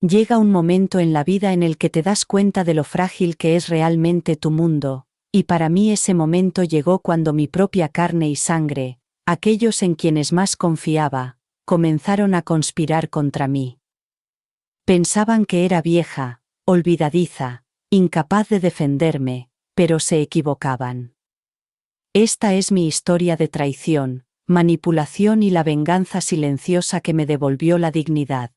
Llega un momento en la vida en el que te das cuenta de lo frágil que es realmente tu mundo, y para mí ese momento llegó cuando mi propia carne y sangre, aquellos en quienes más confiaba, comenzaron a conspirar contra mí. Pensaban que era vieja, olvidadiza, incapaz de defenderme, pero se equivocaban. Esta es mi historia de traición, manipulación y la venganza silenciosa que me devolvió la dignidad.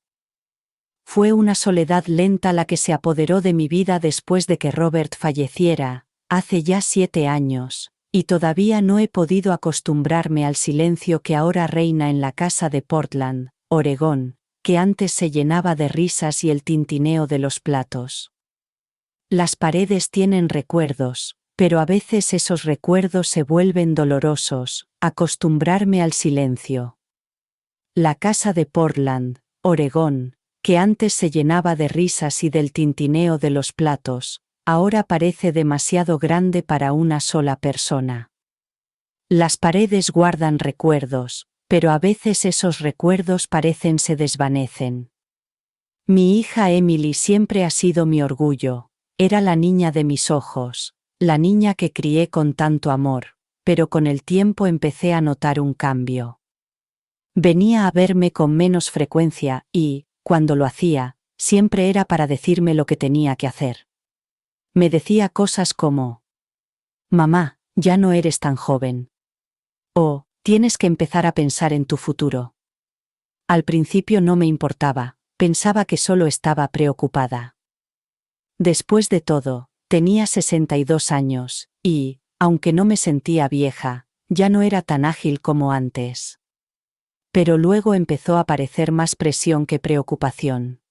Fue una soledad lenta la que se apoderó de mi vida después de que Robert falleciera, hace ya 7 años, y todavía no he podido acostumbrarme al silencio que ahora reina en la casa de Portland, Oregón, que antes se llenaba de risas y el tintineo de los platos. Las paredes tienen recuerdos, pero a veces esos recuerdos se vuelven dolorosos. Acostumbrarme al silencio. La casa de Portland, Oregón, que antes se llenaba de risas y del tintineo de los platos, ahora parece demasiado grande para una sola persona. Las paredes guardan recuerdos, pero a veces esos recuerdos parecen se desvanecen. Mi hija Emily siempre ha sido mi orgullo, era la niña de mis ojos, la niña que crié con tanto amor, pero con el tiempo empecé a notar un cambio. Venía a verme con menos frecuencia y, cuando lo hacía, siempre era para decirme lo que tenía que hacer. Me decía cosas como: «Mamá, ya no eres tan joven». O, «Tienes que empezar a pensar en tu futuro». Al principio no me importaba, pensaba que solo estaba preocupada. Después de todo, tenía 62 años, y, aunque no me sentía vieja, ya no era tan ágil como antes. Pero luego empezó a parecer más presión que preocupación.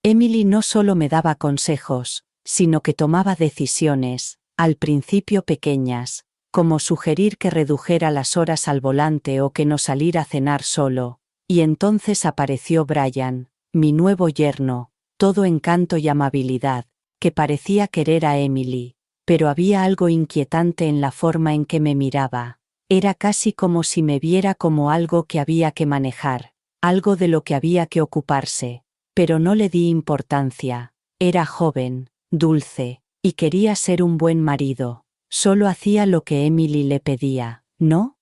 Emily no solo me daba consejos, sino que tomaba decisiones, al principio pequeñas, como sugerir que redujera las horas al volante o que no salir a cenar solo, y entonces apareció Brian, mi nuevo yerno, todo encanto y amabilidad, que parecía querer a Emily, pero había algo inquietante en la forma en que me miraba. Era casi como si me viera como algo que había que manejar, algo de lo que había que ocuparse, pero no le di importancia. Era joven, dulce, y quería ser un buen marido. Solo hacía lo que Emily le pedía, ¿no?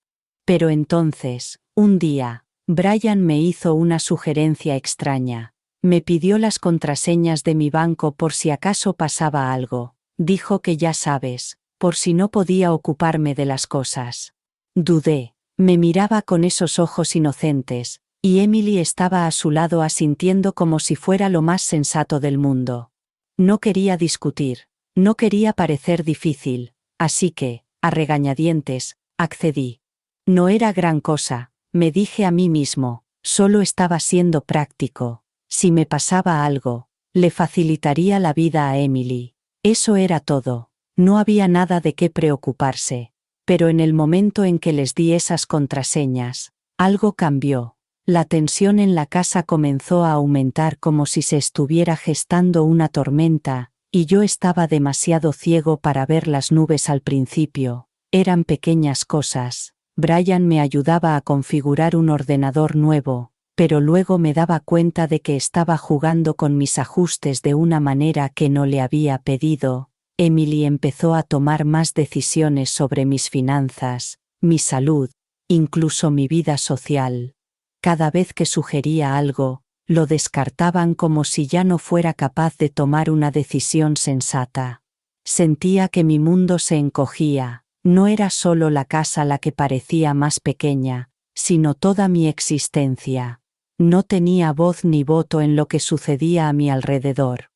Pero entonces, un día, Brian me hizo una sugerencia extraña. Me pidió las contraseñas de mi banco por si acaso pasaba algo. Dijo que ya sabes, por si no podía ocuparme de las cosas. Dudé, me miraba con esos ojos inocentes, y Emily estaba a su lado asintiendo como si fuera lo más sensato del mundo. No quería discutir, no quería parecer difícil, así que, a regañadientes, accedí. No era gran cosa, me dije a mí mismo, solo estaba siendo práctico. Si me pasaba algo, le facilitaría la vida a Emily. Eso era todo, no había nada de qué preocuparse. Pero en el momento en que les di esas contraseñas, algo cambió. La tensión en la casa comenzó a aumentar como si se estuviera gestando una tormenta, y yo estaba demasiado ciego para ver las nubes al principio. Eran pequeñas cosas. Brian me ayudaba a configurar un ordenador nuevo, pero luego me daba cuenta de que estaba jugando con mis ajustes de una manera que no le había pedido. Emily empezó a tomar más decisiones sobre mis finanzas, mi salud, incluso mi vida social. Cada vez que sugería algo, lo descartaban como si ya no fuera capaz de tomar una decisión sensata. Sentía que mi mundo se encogía, no era solo la casa la que parecía más pequeña, sino toda mi existencia. No tenía voz ni voto en lo que sucedía a mi alrededor.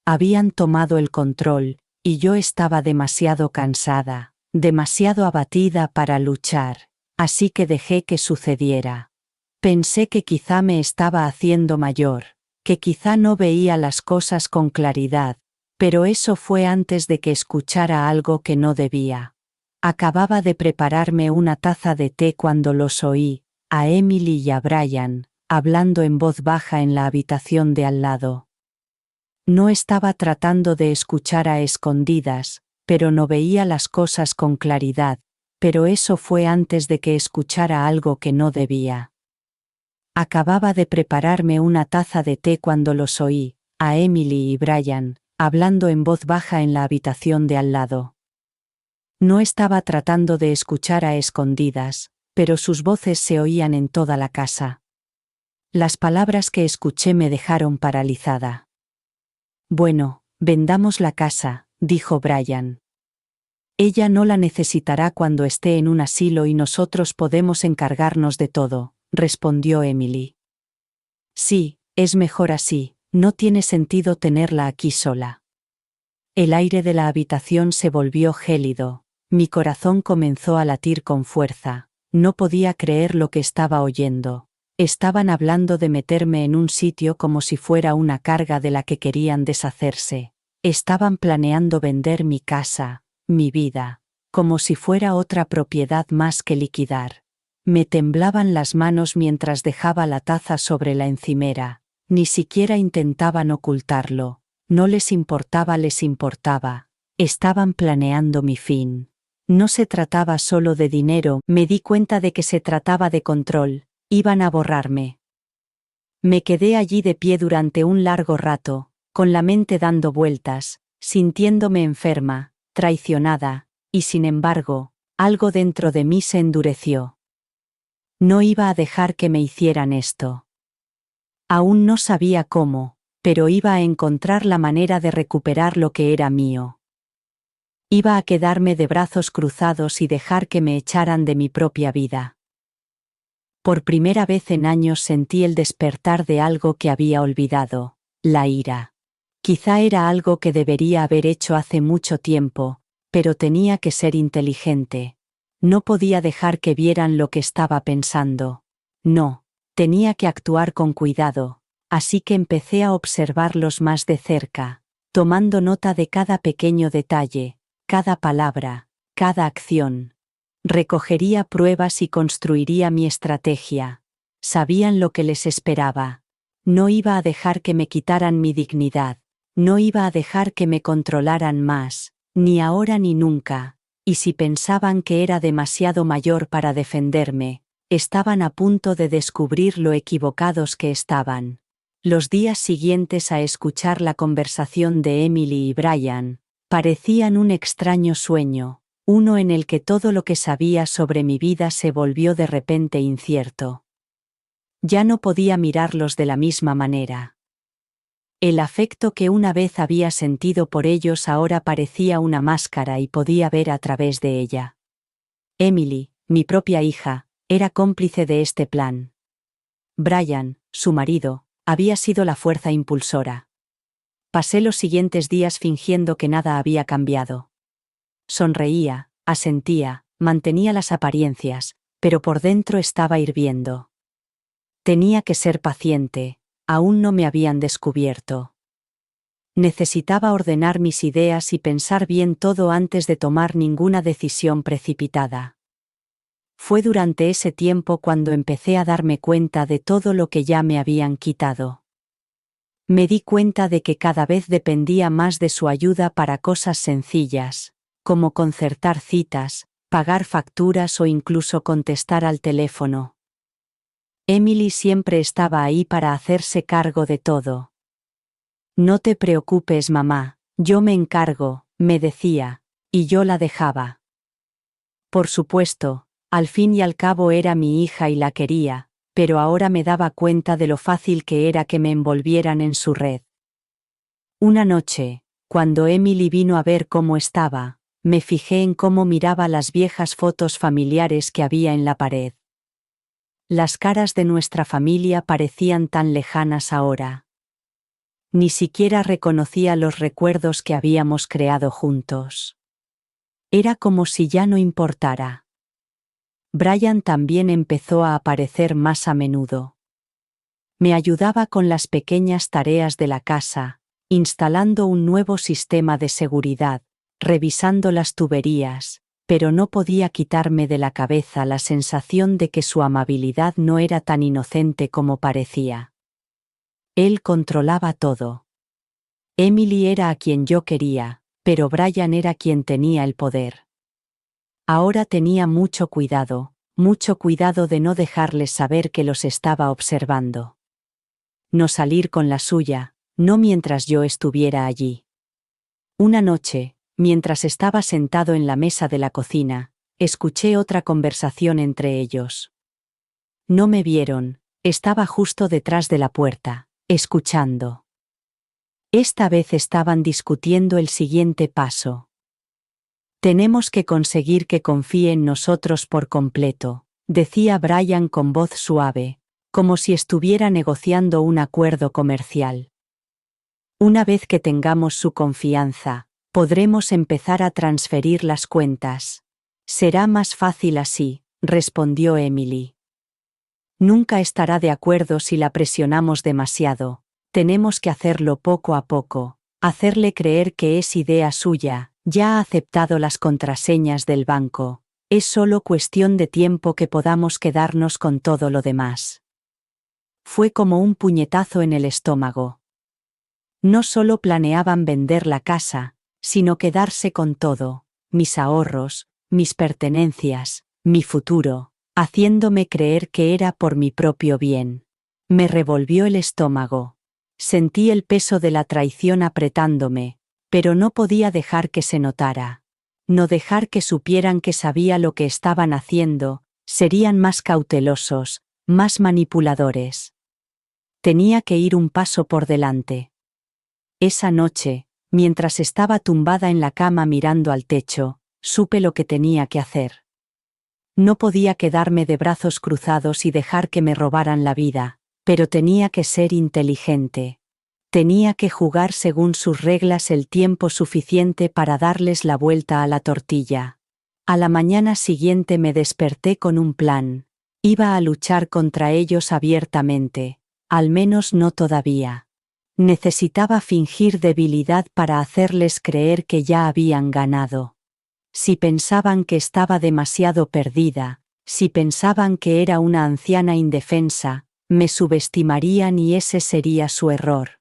Habían tomado el control, y yo estaba demasiado cansada, demasiado abatida para luchar, así que dejé que sucediera. Pensé que quizá me estaba haciendo mayor, que quizá no veía las cosas con claridad, pero eso fue antes de que escuchara algo que no debía. Acababa de prepararme una taza de té cuando los oí, a Emily y a Brian, hablando en voz baja en la habitación de al lado. No estaba tratando de escuchar a escondidas, pero no veía las cosas con claridad, pero eso fue antes de que escuchara algo que no debía. Acababa de prepararme una taza de té cuando los oí, a Emily y Brian, hablando en voz baja en la habitación de al lado. No estaba tratando de escuchar a escondidas, pero sus voces se oían en toda la casa. Las palabras que escuché me dejaron paralizada. Bueno, vendamos la casa, dijo Brian. Ella no la necesitará cuando esté en un asilo y nosotros podemos encargarnos de todo, respondió Emily. Sí, es mejor así, no tiene sentido tenerla aquí sola. El aire de la habitación se volvió gélido, mi corazón comenzó a latir con fuerza, no podía creer lo que estaba oyendo. Estaban hablando de meterme en un sitio como si fuera una carga de la que querían deshacerse. Estaban planeando vender mi casa, mi vida, como si fuera otra propiedad más que liquidar. Me temblaban las manos mientras dejaba la taza sobre la encimera, ni siquiera intentaban ocultarlo, no les importaba, estaban planeando mi fin. No se trataba solo de dinero, me di cuenta de que se trataba de control. Iban a borrarme. Me quedé allí de pie durante un largo rato, con la mente dando vueltas, sintiéndome enferma, traicionada, y sin embargo, algo dentro de mí se endureció. No iba a dejar que me hicieran esto. Aún no sabía cómo, pero iba a encontrar la manera de recuperar lo que era mío. Iba a quedarme de brazos cruzados y dejar que me echaran de mi propia vida. Por primera vez en años sentí el despertar de algo que había olvidado, la ira. Quizá era algo que debería haber hecho hace mucho tiempo, pero tenía que ser inteligente. No podía dejar que vieran lo que estaba pensando. No, tenía que actuar con cuidado, así que empecé a observarlos más de cerca, tomando nota de cada pequeño detalle, cada palabra, cada acción. Recogería pruebas y construiría mi estrategia. Sabían lo que les esperaba. No iba a dejar que me quitaran mi dignidad. No iba a dejar que me controlaran más, ni ahora ni nunca. Y si pensaban que era demasiado mayor para defenderme, estaban a punto de descubrir lo equivocados que estaban. Los días siguientes a escuchar la conversación de Emily y Brian, parecían un extraño sueño. Uno en el que todo lo que sabía sobre mi vida se volvió de repente incierto. Ya no podía mirarlos de la misma manera. El afecto que una vez había sentido por ellos ahora parecía una máscara y podía ver a través de ella. Emily, mi propia hija, era cómplice de este plan. Brian, su marido, había sido la fuerza impulsora. Pasé los siguientes días fingiendo que nada había cambiado. Sonreía, asentía, mantenía las apariencias, pero por dentro estaba hirviendo. Tenía que ser paciente, aún no me habían descubierto. Necesitaba ordenar mis ideas y pensar bien todo antes de tomar ninguna decisión precipitada. Fue durante ese tiempo cuando empecé a darme cuenta de todo lo que ya me habían quitado. Me di cuenta de que cada vez dependía más de su ayuda para cosas sencillas, como concertar citas, pagar facturas o incluso contestar al teléfono. Emily siempre estaba ahí para hacerse cargo de todo. No te preocupes, mamá, yo me encargo, me decía, y yo la dejaba. Por supuesto, al fin y al cabo era mi hija y la quería, pero ahora me daba cuenta de lo fácil que era que me envolvieran en su red. Una noche, cuando Emily vino a ver cómo estaba, me fijé en cómo miraba las viejas fotos familiares que había en la pared. Las caras de nuestra familia parecían tan lejanas ahora. Ni siquiera reconocía los recuerdos que habíamos creado juntos. Era como si ya no importara. Brian también empezó a aparecer más a menudo. Me ayudaba con las pequeñas tareas de la casa, instalando un nuevo sistema de seguridad, revisando las tuberías, pero no podía quitarme de la cabeza la sensación de que su amabilidad no era tan inocente como parecía. Él controlaba todo. Emily era a quien yo quería, pero Brian era quien tenía el poder. Ahora tenía mucho cuidado, mucho cuidado de no dejarles saber que los estaba observando. No salir con la suya, no mientras yo estuviera allí. Una noche, mientras estaba sentado en la mesa de la cocina, escuché otra conversación entre ellos. No me vieron, estaba justo detrás de la puerta, escuchando. Esta vez estaban discutiendo el siguiente paso. Tenemos que conseguir que confíe en nosotros por completo, decía Brian con voz suave, como si estuviera negociando un acuerdo comercial. Una vez que tengamos su confianza, podremos empezar a transferir las cuentas. Será más fácil así, respondió Emily. Nunca estará de acuerdo si la presionamos demasiado. Tenemos que hacerlo poco a poco, hacerle creer que es idea suya, ya ha aceptado las contraseñas del banco. Es solo cuestión de tiempo que podamos quedarnos con todo lo demás. Fue como un puñetazo en el estómago. No solo planeaban vender la casa, sino quedarse con todo, mis ahorros, mis pertenencias, mi futuro, haciéndome creer que era por mi propio bien. Me revolvió el estómago. Sentí el peso de la traición apretándome, pero no podía dejar que se notara. No dejar que supieran que sabía lo que estaban haciendo, serían más cautelosos, más manipuladores. Tenía que ir un paso por delante. Esa noche, mientras estaba tumbada en la cama mirando al techo, supe lo que tenía que hacer. No podía quedarme de brazos cruzados y dejar que me robaran la vida, pero tenía que ser inteligente. Tenía que jugar según sus reglas el tiempo suficiente para darles la vuelta a la tortilla. A la mañana siguiente me desperté con un plan. Iba a luchar contra ellos abiertamente, al menos no todavía. Necesitaba fingir debilidad para hacerles creer que ya habían ganado. Si pensaban que estaba demasiado perdida, si pensaban que era una anciana indefensa, me subestimarían y ese sería su error.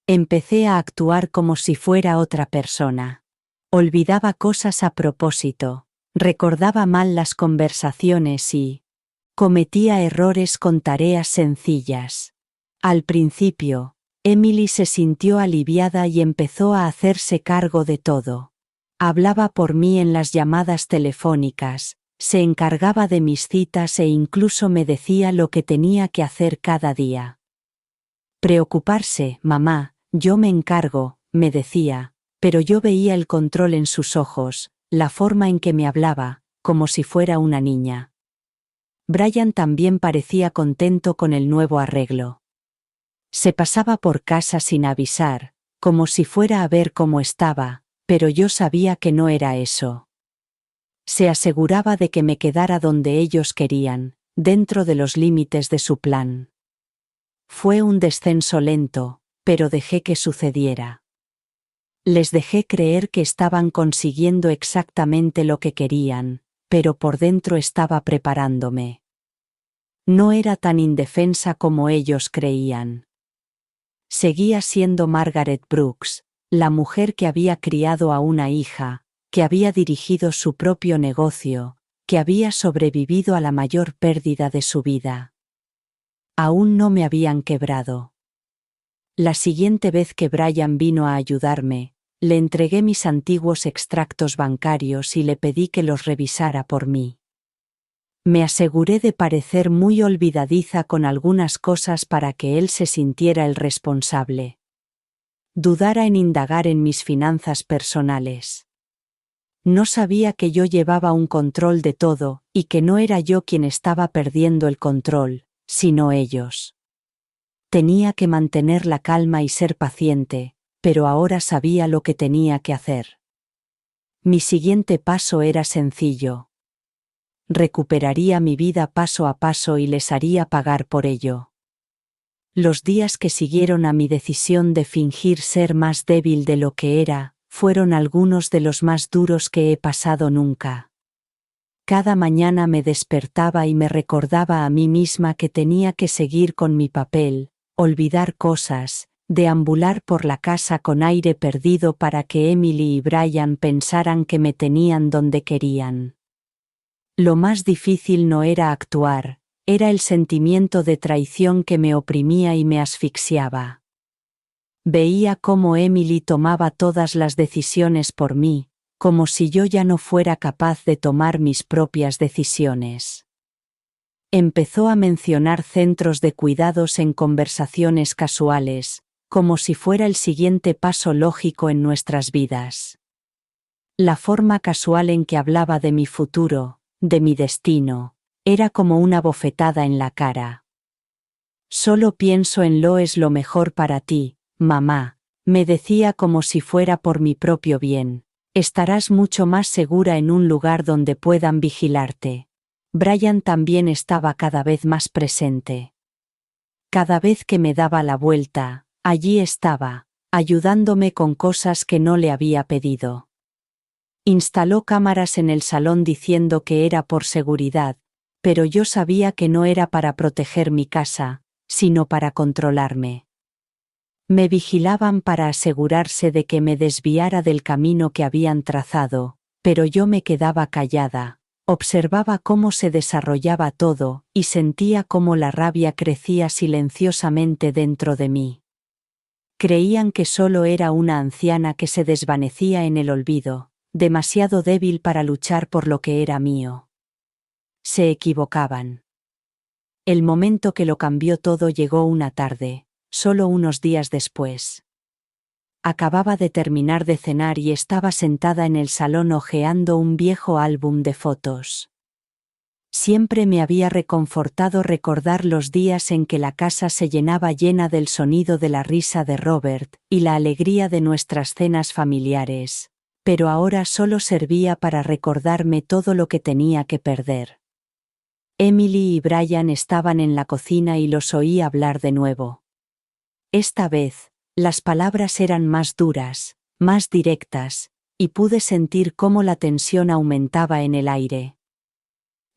Empecé a actuar como si fuera otra persona. Olvidaba cosas a propósito, recordaba mal las conversaciones y cometía errores con tareas sencillas. Al principio, Emily se sintió aliviada y empezó a hacerse cargo de todo. Hablaba por mí en las llamadas telefónicas, se encargaba de mis citas e incluso me decía lo que tenía que hacer cada día. Preocuparse, mamá, yo me encargo, me decía, pero yo veía el control en sus ojos, la forma en que me hablaba, como si fuera una niña. Brian también parecía contento con el nuevo arreglo. Se pasaba por casa sin avisar, como si fuera a ver cómo estaba, pero yo sabía que no era eso. Se aseguraba de que me quedara donde ellos querían, dentro de los límites de su plan. Fue un descenso lento, pero dejé que sucediera. Les dejé creer que estaban consiguiendo exactamente lo que querían, pero por dentro estaba preparándome. No era tan indefensa como ellos creían. Seguía siendo Margaret Brooks, la mujer que había criado a una hija, que había dirigido su propio negocio, que había sobrevivido a la mayor pérdida de su vida. Aún no me habían quebrado. La siguiente vez que Brian vino a ayudarme, le entregué mis antiguos extractos bancarios y le pedí que los revisara por mí. Me aseguré de parecer muy olvidadiza con algunas cosas para que él se sintiera el responsable. Dudara en indagar en mis finanzas personales. No sabía que yo llevaba un control de todo, y que no era yo quien estaba perdiendo el control, sino ellos. Tenía que mantener la calma y ser paciente, pero ahora sabía lo que tenía que hacer. Mi siguiente paso era sencillo. Recuperaría mi vida paso a paso y les haría pagar por ello. Los días que siguieron a mi decisión de fingir ser más débil de lo que era, fueron algunos de los más duros que he pasado nunca. Cada mañana me despertaba y me recordaba a mí misma que tenía que seguir con mi papel, olvidar cosas, deambular por la casa con aire perdido para que Emily y Brian pensaran que me tenían donde querían. Lo más difícil no era actuar, era el sentimiento de traición que me oprimía y me asfixiaba. Veía cómo Emily tomaba todas las decisiones por mí, como si yo ya no fuera capaz de tomar mis propias decisiones. Empezó a mencionar centros de cuidados en conversaciones casuales, como si fuera el siguiente paso lógico en nuestras vidas. La forma casual en que hablaba de mi futuro, de mi destino, era como una bofetada en la cara. Solo pienso en lo es lo mejor para ti, mamá, me decía como si fuera por mi propio bien. Estarás mucho más segura en un lugar donde puedan vigilarte. Brian también estaba cada vez más presente. Cada vez que me daba la vuelta, allí estaba, ayudándome con cosas que no le había pedido. Instaló cámaras en el salón diciendo que era por seguridad, pero yo sabía que no era para proteger mi casa, sino para controlarme. Me vigilaban para asegurarse de que me desviara del camino que habían trazado, pero yo me quedaba callada, observaba cómo se desarrollaba todo y sentía cómo la rabia crecía silenciosamente dentro de mí. Creían que solo era una anciana que se desvanecía en el olvido, demasiado débil para luchar por lo que era mío. Se equivocaban. El momento que lo cambió todo llegó una tarde, solo unos días después. Acababa de terminar de cenar y estaba sentada en el salón hojeando un viejo álbum de fotos. Siempre me había reconfortado recordar los días en que la casa se llenaba llena del sonido de la risa de Robert y la alegría de nuestras cenas familiares, pero ahora solo servía para recordarme todo lo que tenía que perder. Emily y Brian estaban en la cocina y los oí hablar de nuevo. Esta vez, las palabras eran más duras, más directas, y pude sentir cómo la tensión aumentaba en el aire.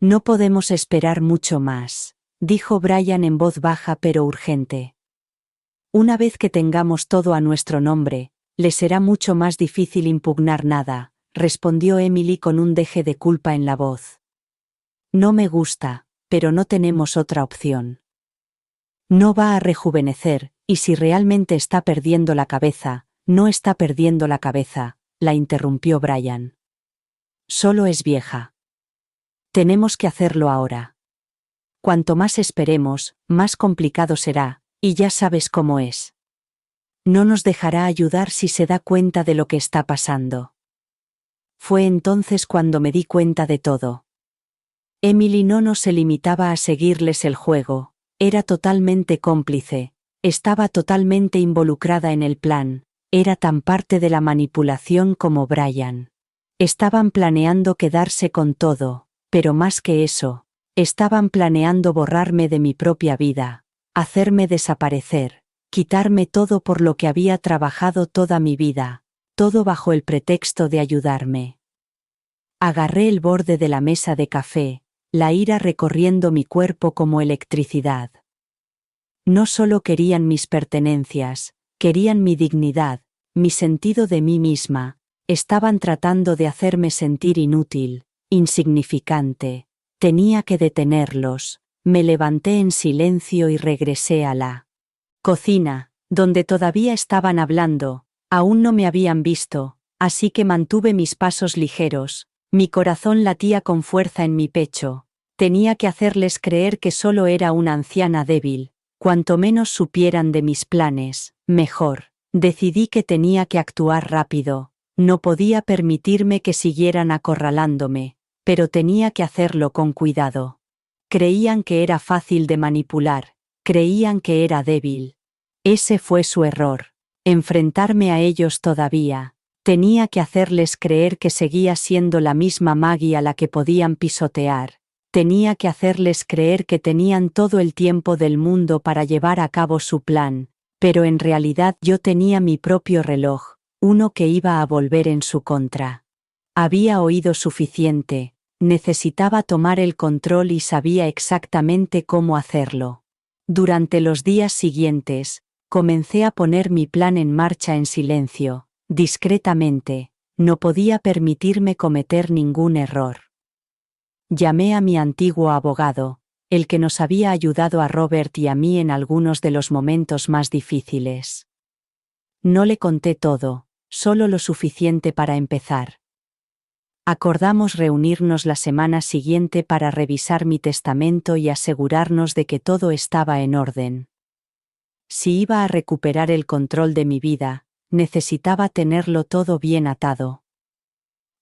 No podemos esperar mucho más, dijo Brian en voz baja pero urgente. Una vez que tengamos todo a nuestro nombre, le será mucho más difícil impugnar nada, respondió Emily con un deje de culpa en la voz. No me gusta, pero no tenemos otra opción. No va a rejuvenecer, y si realmente está perdiendo la cabeza, no está perdiendo la cabeza, la interrumpió Brian. Solo es vieja. Tenemos que hacerlo ahora. Cuanto más esperemos, más complicado será, y ya sabes cómo es. No nos dejará ayudar si se da cuenta de lo que está pasando. Fue entonces cuando me di cuenta de todo. Emily no se limitaba a seguirles el juego, era totalmente cómplice, estaba totalmente involucrada en el plan, era tan parte de la manipulación como Brian. Estaban planeando quedarse con todo, pero más que eso, estaban planeando borrarme de mi propia vida, hacerme desaparecer, quitarme todo por lo que había trabajado toda mi vida, todo bajo el pretexto de ayudarme. Agarré el borde de la mesa de café, la ira recorriendo mi cuerpo como electricidad. No solo querían mis pertenencias, querían mi dignidad, mi sentido de mí misma, estaban tratando de hacerme sentir inútil, insignificante. Tenía que detenerlos. Me levanté en silencio y regresé a la cocina, donde todavía estaban hablando, aún no me habían visto, así que mantuve mis pasos ligeros, mi corazón latía con fuerza en mi pecho. Tenía que hacerles creer que solo era una anciana débil. Cuanto menos supieran de mis planes, mejor. Decidí que tenía que actuar rápido. No podía permitirme que siguieran acorralándome, pero tenía que hacerlo con cuidado. Creían que era fácil de manipular, creían que era débil. Ese fue su error. Enfrentarme a ellos todavía. Tenía que hacerles creer que seguía siendo la misma Maggie a la que podían pisotear. Tenía que hacerles creer que tenían todo el tiempo del mundo para llevar a cabo su plan, pero en realidad yo tenía mi propio reloj, uno que iba a volver en su contra. Había oído suficiente, necesitaba tomar el control y sabía exactamente cómo hacerlo. Durante los días siguientes, comencé a poner mi plan en marcha en silencio, discretamente, no podía permitirme cometer ningún error. Llamé a mi antiguo abogado, el que nos había ayudado a Robert y a mí en algunos de los momentos más difíciles. No le conté todo, solo lo suficiente para empezar. Acordamos reunirnos la semana siguiente para revisar mi testamento y asegurarnos de que todo estaba en orden. Si iba a recuperar el control de mi vida, necesitaba tenerlo todo bien atado.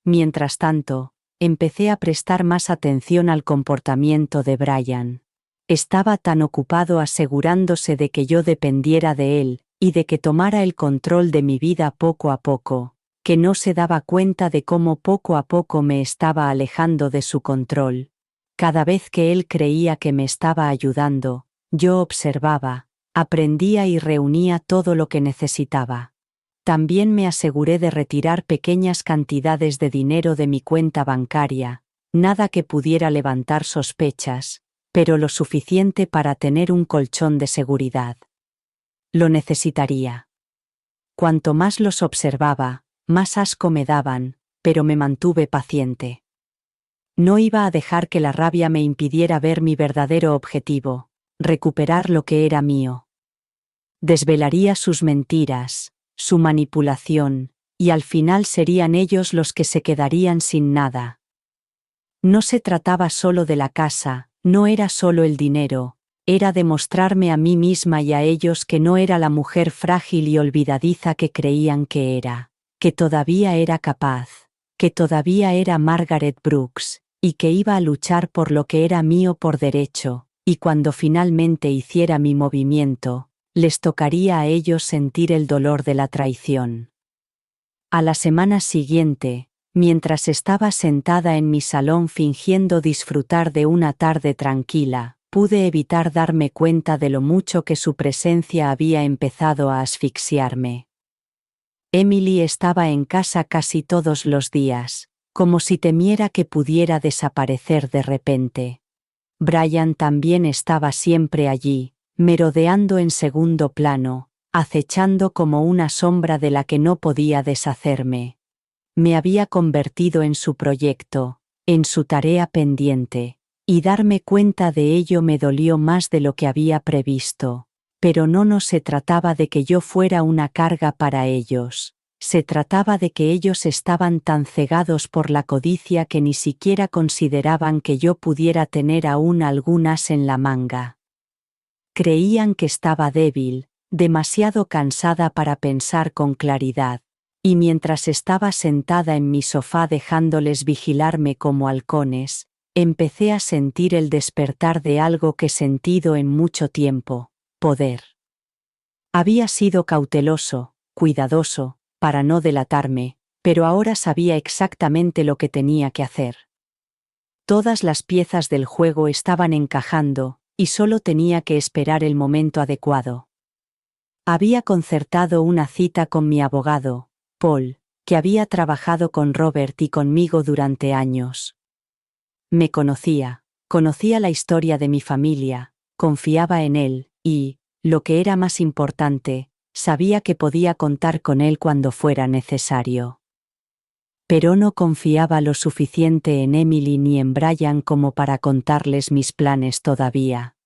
Mientras tanto, empecé a prestar más atención al comportamiento de Brian. Estaba tan ocupado asegurándose de que yo dependiera de él, y de que tomara el control de mi vida poco a poco, que no se daba cuenta de cómo poco a poco me estaba alejando de su control. Cada vez que él creía que me estaba ayudando, yo observaba, aprendía y reunía todo lo que necesitaba. También me aseguré de retirar pequeñas cantidades de dinero de mi cuenta bancaria, nada que pudiera levantar sospechas, pero lo suficiente para tener un colchón de seguridad. Lo necesitaría. Cuanto más los observaba, más asco me daban, pero me mantuve paciente. No iba a dejar que la rabia me impidiera ver mi verdadero objetivo, recuperar lo que era mío. Desvelaría sus mentiras, su manipulación, y al final serían ellos los que se quedarían sin nada. No se trataba solo de la casa, no era solo el dinero, era demostrarme a mí misma y a ellos que no era la mujer frágil y olvidadiza que creían que era, que todavía era capaz, que todavía era Margaret Brooks, y que iba a luchar por lo que era mío por derecho, y cuando finalmente hiciera mi movimiento, les tocaría a ellos sentir el dolor de la traición. A la semana siguiente, mientras estaba sentada en mi salón fingiendo disfrutar de una tarde tranquila, pude evitar darme cuenta de lo mucho que su presencia había empezado a asfixiarme. Emily estaba en casa casi todos los días, como si temiera que pudiera desaparecer de repente. Brian también estaba siempre allí, merodeando en segundo plano, acechando como una sombra de la que no podía deshacerme. Me había convertido en su proyecto, en su tarea pendiente, y darme cuenta de ello me dolió más de lo que había previsto. Pero no se trataba de que yo fuera una carga para ellos, se trataba de que ellos estaban tan cegados por la codicia que ni siquiera consideraban que yo pudiera tener aún algún as en la manga. Creían que estaba débil, demasiado cansada para pensar con claridad, y mientras estaba sentada en mi sofá dejándoles vigilarme como halcones, empecé a sentir el despertar de algo que he sentido en mucho tiempo. Poder. Había sido cauteloso, cuidadoso, para no delatarme, pero ahora sabía exactamente lo que tenía que hacer. Todas las piezas del juego estaban encajando, y solo tenía que esperar el momento adecuado. Había concertado una cita con mi abogado, Paul, que había trabajado con Robert y conmigo durante años. Me conocía la historia de mi familia, confiaba en él, y, lo que era más importante, sabía que podía contar con él cuando fuera necesario. Pero no confiaba lo suficiente en Emily ni en Brian como para contarles mis planes todavía.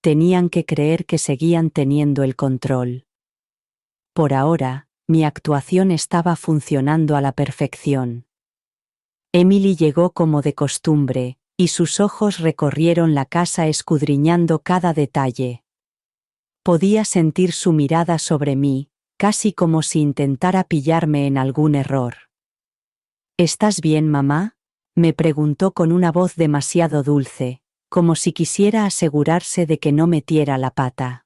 Tenían que creer que seguían teniendo el control. Por ahora, mi actuación estaba funcionando a la perfección. Emily llegó como de costumbre, y sus ojos recorrieron la casa escudriñando cada detalle. Podía sentir su mirada sobre mí, casi como si intentara pillarme en algún error. ¿Estás bien, mamá?, me preguntó con una voz demasiado dulce, como si quisiera asegurarse de que no metiera la pata.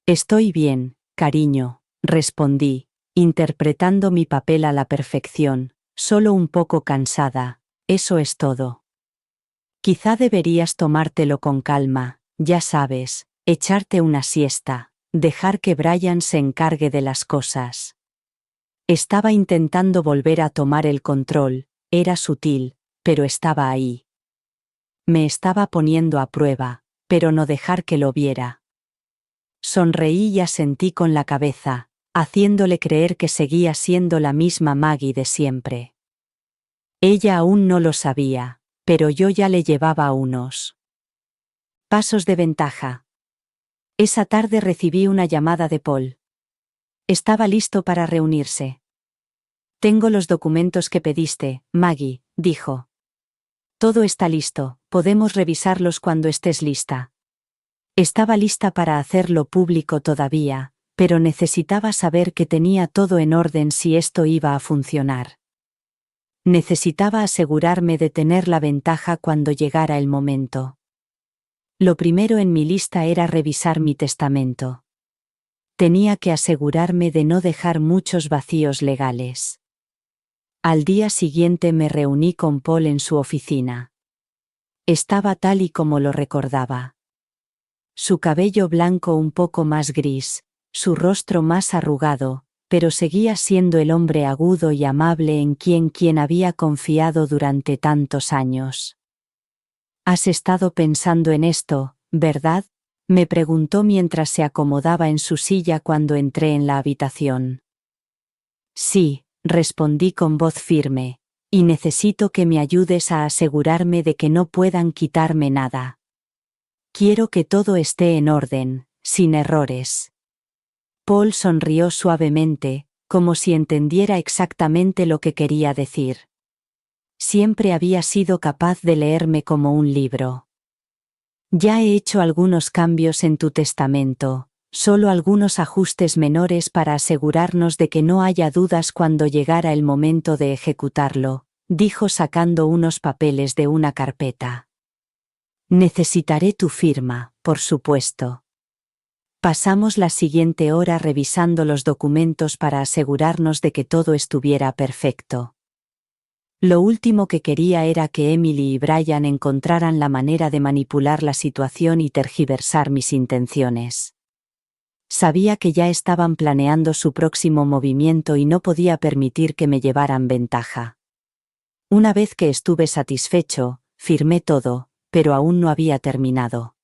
Estoy bien, cariño, respondí, interpretando mi papel a la perfección, solo un poco cansada, eso es todo. Quizá deberías tomártelo con calma, ya sabes, echarte una siesta, dejar que Brian se encargue de las cosas. Estaba intentando volver a tomar el control, era sutil, pero estaba ahí. Me estaba poniendo a prueba, pero no dejar que lo viera. Sonreí y asentí con la cabeza, haciéndole creer que seguía siendo la misma Maggie de siempre. Ella aún no lo sabía, pero yo ya le llevaba unos pasos de ventaja. Esa tarde recibí una llamada de Paul. Estaba listo para reunirse. Tengo los documentos que pediste, Maggie, dijo. Todo está listo, podemos revisarlos cuando estés lista. Estaba lista para hacerlo público todavía, pero necesitaba saber que tenía todo en orden si esto iba a funcionar. Necesitaba asegurarme de tener la ventaja cuando llegara el momento. Lo primero en mi lista era revisar mi testamento. Tenía que asegurarme de no dejar muchos vacíos legales. Al día siguiente me reuní con Paul en su oficina. Estaba tal y como lo recordaba. Su cabello blanco un poco más gris, su rostro más arrugado, pero seguía siendo el hombre agudo y amable en quien había confiado durante tantos años. «¿Has estado pensando en esto, verdad?», me preguntó mientras se acomodaba en su silla cuando entré en la habitación. «Sí», respondí con voz firme, «y necesito que me ayudes a asegurarme de que no puedan quitarme nada. Quiero que todo esté en orden, sin errores». Paul sonrió suavemente, como si entendiera exactamente lo que quería decir. Siempre había sido capaz de leerme como un libro. «Ya he hecho algunos cambios en tu testamento, solo algunos ajustes menores para asegurarnos de que no haya dudas cuando llegara el momento de ejecutarlo», dijo sacando unos papeles de una carpeta. «Necesitaré tu firma, por supuesto». Pasamos la siguiente hora revisando los documentos para asegurarnos de que todo estuviera perfecto. Lo último que quería era que Emily y Brian encontraran la manera de manipular la situación y tergiversar mis intenciones. Sabía que ya estaban planeando su próximo movimiento y no podía permitir que me llevaran ventaja. Una vez que estuve satisfecho, firmé todo, pero aún no había terminado.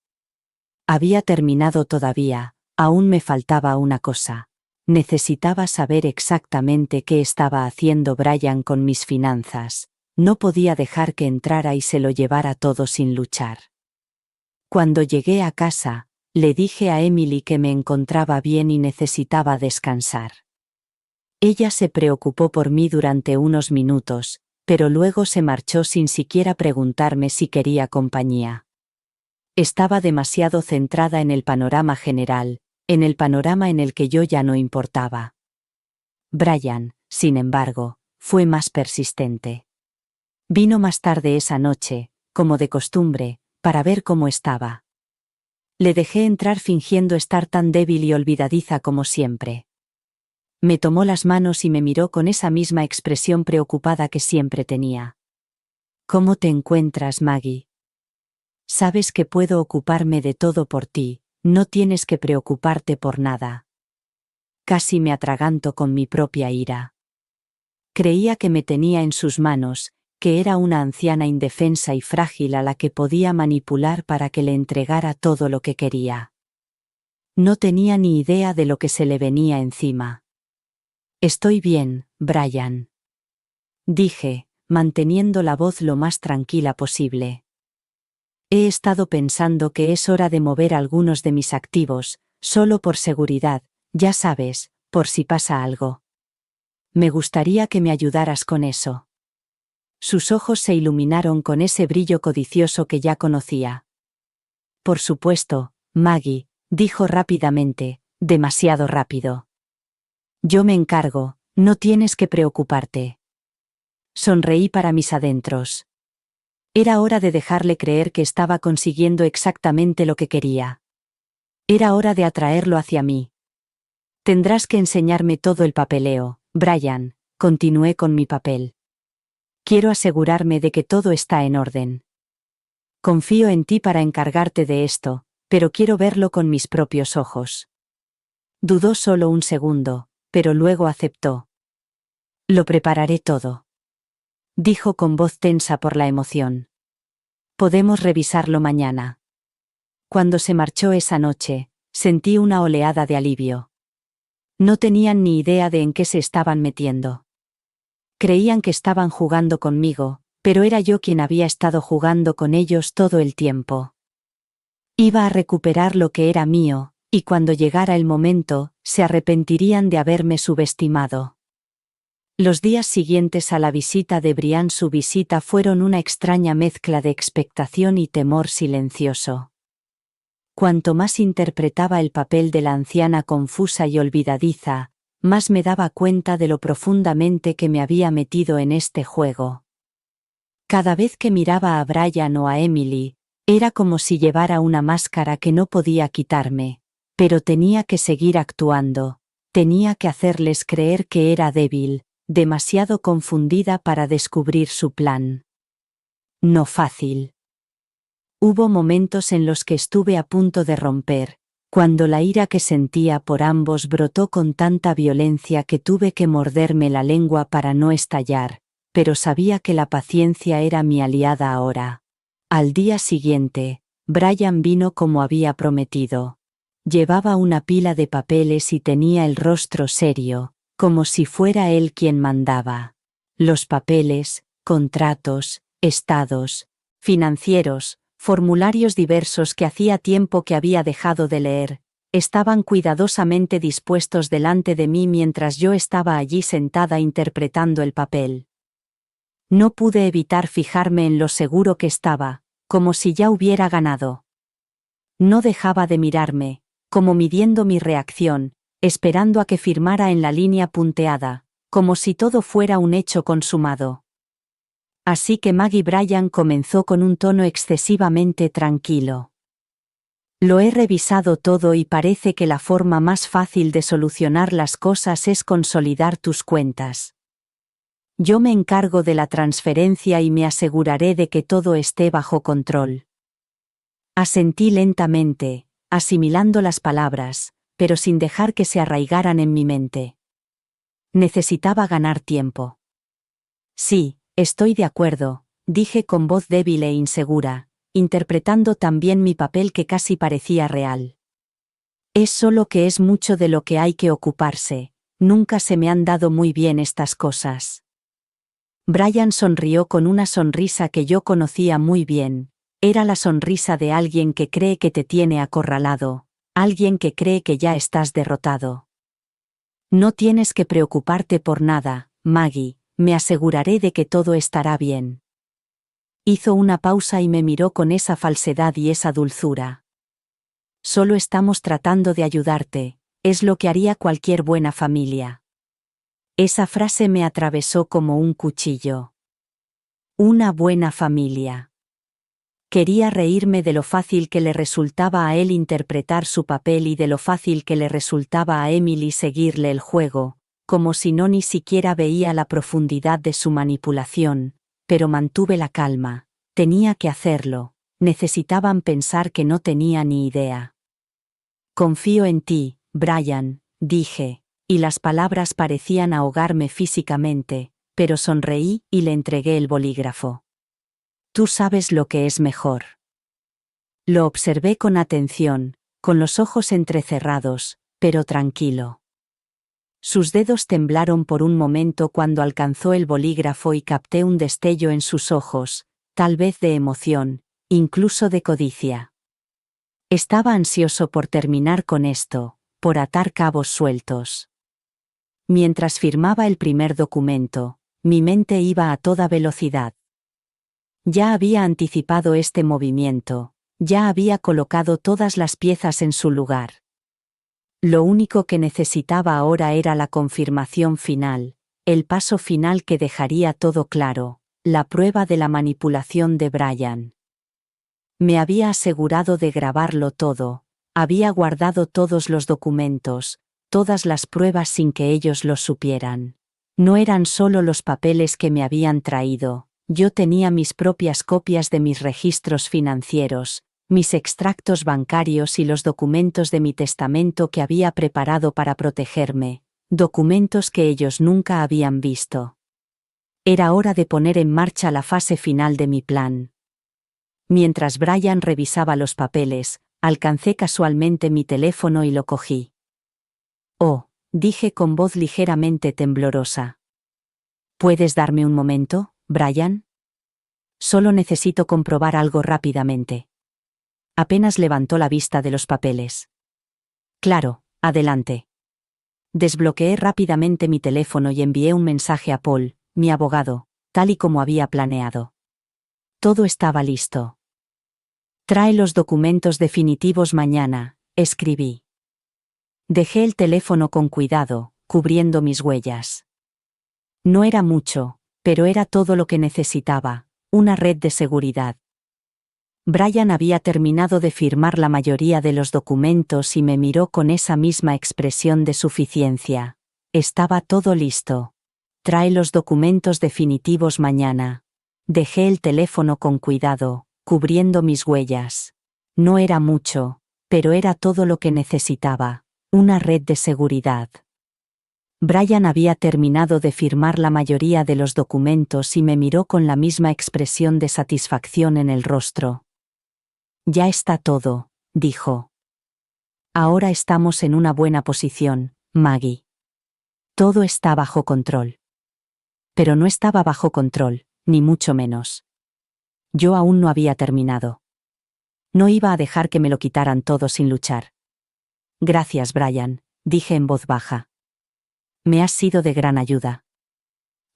Había terminado todavía, aún me faltaba una cosa. Necesitaba saber exactamente qué estaba haciendo Brian con mis finanzas. No podía dejar que entrara y se lo llevara todo sin luchar. Cuando llegué a casa, le dije a Emily que me encontraba bien y necesitaba descansar. Ella se preocupó por mí durante unos minutos, pero luego se marchó sin siquiera preguntarme si quería compañía. Estaba demasiado centrada en el panorama general, en el panorama en el que yo ya no importaba. Brian, sin embargo, fue más persistente. Vino más tarde esa noche, como de costumbre, para ver cómo estaba. Le dejé entrar fingiendo estar tan débil y olvidadiza como siempre. Me tomó las manos y me miró con esa misma expresión preocupada que siempre tenía. «¿Cómo te encuentras, Maggie? Sabes que puedo ocuparme de todo por ti. No tienes que preocuparte por nada». Casi me atraganto con mi propia ira. Creía que me tenía en sus manos, que era una anciana indefensa y frágil a la que podía manipular para que le entregara todo lo que quería. No tenía ni idea de lo que se le venía encima. «Estoy bien, Brian», dije, manteniendo la voz lo más tranquila posible. «He estado pensando que es hora de mover algunos de mis activos, solo por seguridad, ya sabes, por si pasa algo. Me gustaría que me ayudaras con eso». Sus ojos se iluminaron con ese brillo codicioso que ya conocía. «Por supuesto, Maggie», dijo rápidamente, demasiado rápido. «Yo me encargo, no tienes que preocuparte». Sonreí para mis adentros. Era hora de dejarle creer que estaba consiguiendo exactamente lo que quería. Era hora de atraerlo hacia mí. «Tendrás que enseñarme todo el papeleo, Brian», continué con mi papel. «Quiero asegurarme de que todo está en orden. Confío en ti para encargarte de esto, pero quiero verlo con mis propios ojos». Dudó solo un segundo, pero luego aceptó. «Lo prepararé todo», dijo con voz tensa por la emoción. «Podemos revisarlo mañana». Cuando se marchó esa noche, sentí una oleada de alivio. No tenían ni idea de en qué se estaban metiendo. Creían que estaban jugando conmigo, Pero era yo quien había estado jugando con ellos todo el tiempo. Iba a recuperar lo que era mío, y cuando llegara el momento, se arrepentirían de haberme subestimado. Los días siguientes a la visita de Brian, su visita, fueron una extraña mezcla de expectación y temor silencioso. Cuanto más interpretaba el papel de la anciana confusa y olvidadiza, más me daba cuenta de lo profundamente que me había metido en este juego. Cada vez que miraba a Brian o a Emily, era como si llevara una máscara que no podía quitarme, pero tenía que seguir actuando, tenía que hacerles creer que era débil, demasiado confundida para descubrir su plan. No fácil. Hubo momentos en los que estuve a punto de romper, cuando la ira que sentía por ambos brotó con tanta violencia que tuve que morderme la lengua para no estallar, pero sabía que la paciencia era mi aliada ahora. Al día siguiente, Brian vino como había prometido. Llevaba una pila de papeles y tenía el rostro serio, como si fuera él quien mandaba. Los papeles, contratos, estados financieros, formularios diversos que hacía tiempo que había dejado de leer, estaban cuidadosamente dispuestos delante de mí mientras yo estaba allí sentada interpretando el papel. No pude evitar fijarme en lo seguro que estaba, como si ya hubiera ganado. No dejaba de mirarme, como midiendo mi reacción, esperando a que firmara en la línea punteada, como si todo fuera un hecho consumado. Así que Maggie Brian comenzó con un tono excesivamente tranquilo. Lo he revisado todo y parece que la forma más fácil de solucionar las cosas es consolidar tus cuentas. Yo me encargo de la transferencia y me aseguraré de que todo esté bajo control. Asentí lentamente, asimilando las palabras, pero sin dejar que se arraigaran en mi mente. Necesitaba ganar tiempo. Sí, estoy de acuerdo, dije con voz débil e insegura, interpretando también mi papel que casi parecía real. Es solo que es mucho de lo que hay que ocuparse, nunca se me han dado muy bien estas cosas. Brian sonrió con una sonrisa que yo conocía muy bien, era la sonrisa de alguien que cree que te tiene acorralado, alguien que cree que ya estás derrotado. No tienes que preocuparte por nada, Maggie, me aseguraré de que todo estará bien. Hizo una pausa y me miró con esa falsedad y esa dulzura. Solo estamos tratando de ayudarte, es lo que haría cualquier buena familia. Esa frase me atravesó como un cuchillo. Una buena familia. Quería reírme de lo fácil que le resultaba a él interpretar su papel y de lo fácil que le resultaba a Emily seguirle el juego, como si no ni siquiera veía la profundidad de su manipulación, pero mantuve la calma, tenía que hacerlo, necesitaban pensar que no tenía ni idea. Confío en ti, Brian, dije, y las palabras parecían ahogarme físicamente, pero sonreí y le entregué el bolígrafo. Tú sabes lo que es mejor. Lo observé con atención, con los ojos entrecerrados, pero tranquilo. Sus dedos temblaron por un momento cuando alcanzó el bolígrafo y capté un destello en sus ojos, tal vez de emoción, incluso de codicia. Estaba ansioso por terminar con esto, por atar cabos sueltos. Mientras firmaba el primer documento, mi mente iba a toda velocidad. Ya había anticipado este movimiento, ya había colocado todas las piezas en su lugar. Lo único que necesitaba ahora era la confirmación final, el paso final que dejaría todo claro, la prueba de la manipulación de Brian. Me había asegurado de grabarlo todo, había guardado todos los documentos, todas las pruebas sin que ellos lo supieran. No eran solo los papeles que me habían traído, yo tenía mis propias copias de mis registros financieros, mis extractos bancarios y los documentos de mi testamento que había preparado para protegerme, documentos que ellos nunca habían visto. Era hora de poner en marcha la fase final de mi plan. Mientras Brian revisaba los papeles, alcancé casualmente mi teléfono y lo cogí. Oh, dije con voz ligeramente temblorosa. ¿Puedes darme un momento, Brian? Solo necesito comprobar algo rápidamente. Apenas levantó la vista de los papeles. Claro, adelante. Desbloqueé rápidamente mi teléfono y envié un mensaje a Paul, mi abogado, tal y como había planeado. Todo estaba listo. Trae los documentos definitivos mañana, escribí. Dejé el teléfono con cuidado, cubriendo mis huellas. No era mucho, pero era todo lo que necesitaba, una red de seguridad. Brian había terminado de firmar la mayoría de los documentos y me miró con esa misma expresión de suficiencia. Estaba todo listo. Trae los documentos definitivos mañana. Dejé el teléfono con cuidado, cubriendo mis huellas. No era mucho, pero era todo lo que necesitaba, una red de seguridad. Brian había terminado de firmar la mayoría de los documentos y me miró con la misma expresión de satisfacción en el rostro. Ya está todo, dijo. Ahora estamos en una buena posición, Maggie. Todo está bajo control. Pero no estaba bajo control, ni mucho menos. Yo aún no había terminado. No iba a dejar que me lo quitaran todo sin luchar. Gracias, Brian, dije en voz baja. Me has sido de gran ayuda.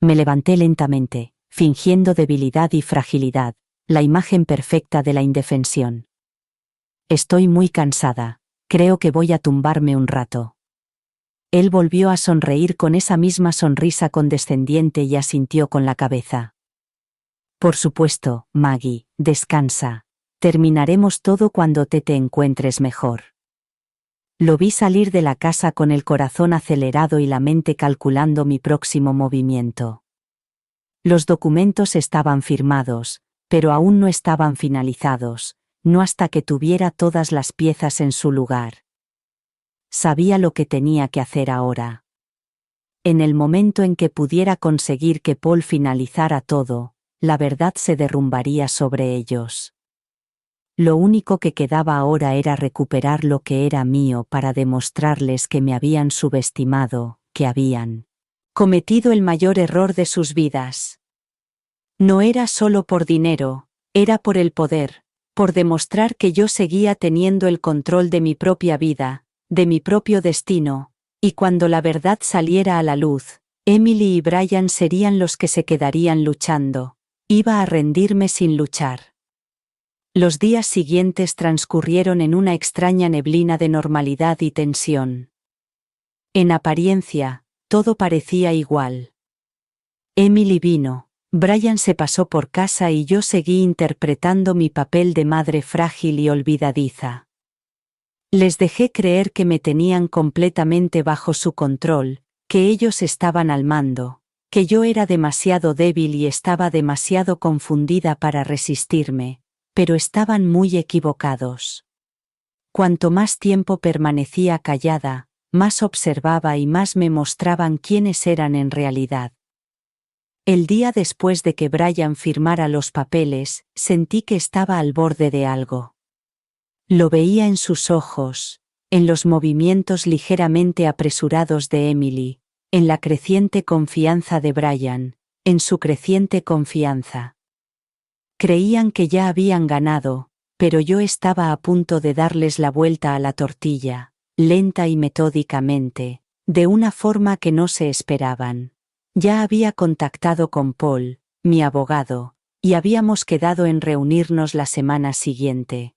Me levanté lentamente, fingiendo debilidad y fragilidad, la imagen perfecta de la indefensión. Estoy muy cansada, creo que voy a tumbarme un rato. Él volvió a sonreír con esa misma sonrisa condescendiente y asintió con la cabeza. Por supuesto, Maggie, descansa. Terminaremos todo cuando te encuentres mejor. Lo vi salir de la casa con el corazón acelerado y la mente calculando mi próximo movimiento. Los documentos estaban firmados, pero aún no estaban finalizados, no hasta que tuviera todas las piezas en su lugar. Sabía lo que tenía que hacer ahora. En el momento en que pudiera conseguir que Paul finalizara todo, la verdad se derrumbaría sobre ellos. Lo único que quedaba ahora era recuperar lo que era mío para demostrarles que me habían subestimado, que habían cometido el mayor error de sus vidas. No era solo por dinero, era por el poder, por demostrar que yo seguía teniendo el control de mi propia vida, de mi propio destino, y cuando la verdad saliera a la luz, Emily y Brian serían los que se quedarían luchando. Iba a rendirme sin luchar. Los días siguientes transcurrieron en una extraña neblina de normalidad y tensión. En apariencia, todo parecía igual. Emily vino, Brian se pasó por casa y yo seguí interpretando mi papel de madre frágil y olvidadiza. Les dejé creer que me tenían completamente bajo su control, que ellos estaban al mando, que yo era demasiado débil y estaba demasiado confundida para resistirme, pero estaban muy equivocados. Cuanto más tiempo permanecía callada, más observaba y más me mostraban quiénes eran en realidad. El día después de que Brian firmara los papeles, sentí que estaba al borde de algo. Lo veía en sus ojos, en los movimientos ligeramente apresurados de Emily, en la creciente confianza de Brian, en su creciente confianza. Creían que ya habían ganado, pero yo estaba a punto de darles la vuelta a la tortilla, lenta y metódicamente, de una forma que no se esperaban. Ya había contactado con Paul, mi abogado, y habíamos quedado en reunirnos la semana siguiente.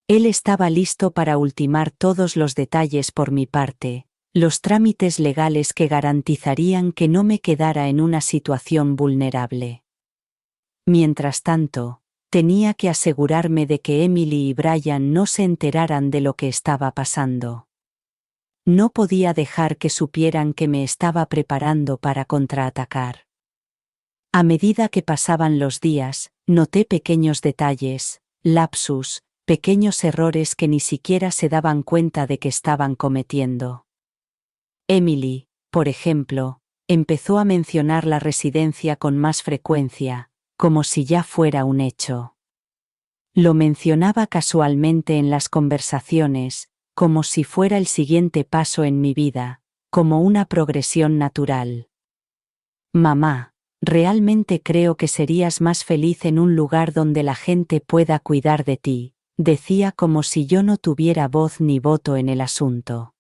Él estaba listo para ultimar todos los detalles por mi parte, los trámites legales que garantizarían que no me quedara en una situación vulnerable. Mientras tanto, tenía que asegurarme de que Emily y Brian no se enteraran de lo que estaba pasando. No podía dejar que supieran que me estaba preparando para contraatacar. A medida que pasaban los días, noté pequeños detalles, lapsus, pequeños errores que ni siquiera se daban cuenta de que estaban cometiendo. Emily, por ejemplo, empezó a mencionar la residencia con más frecuencia, como si ya fuera un hecho. Lo mencionaba casualmente en las conversaciones, como si fuera el siguiente paso en mi vida, como una progresión natural. Mamá, Realmente creo que serías más feliz en un lugar donde la gente pueda cuidar de ti, decía como si yo no tuviera voz ni voto en el asunto.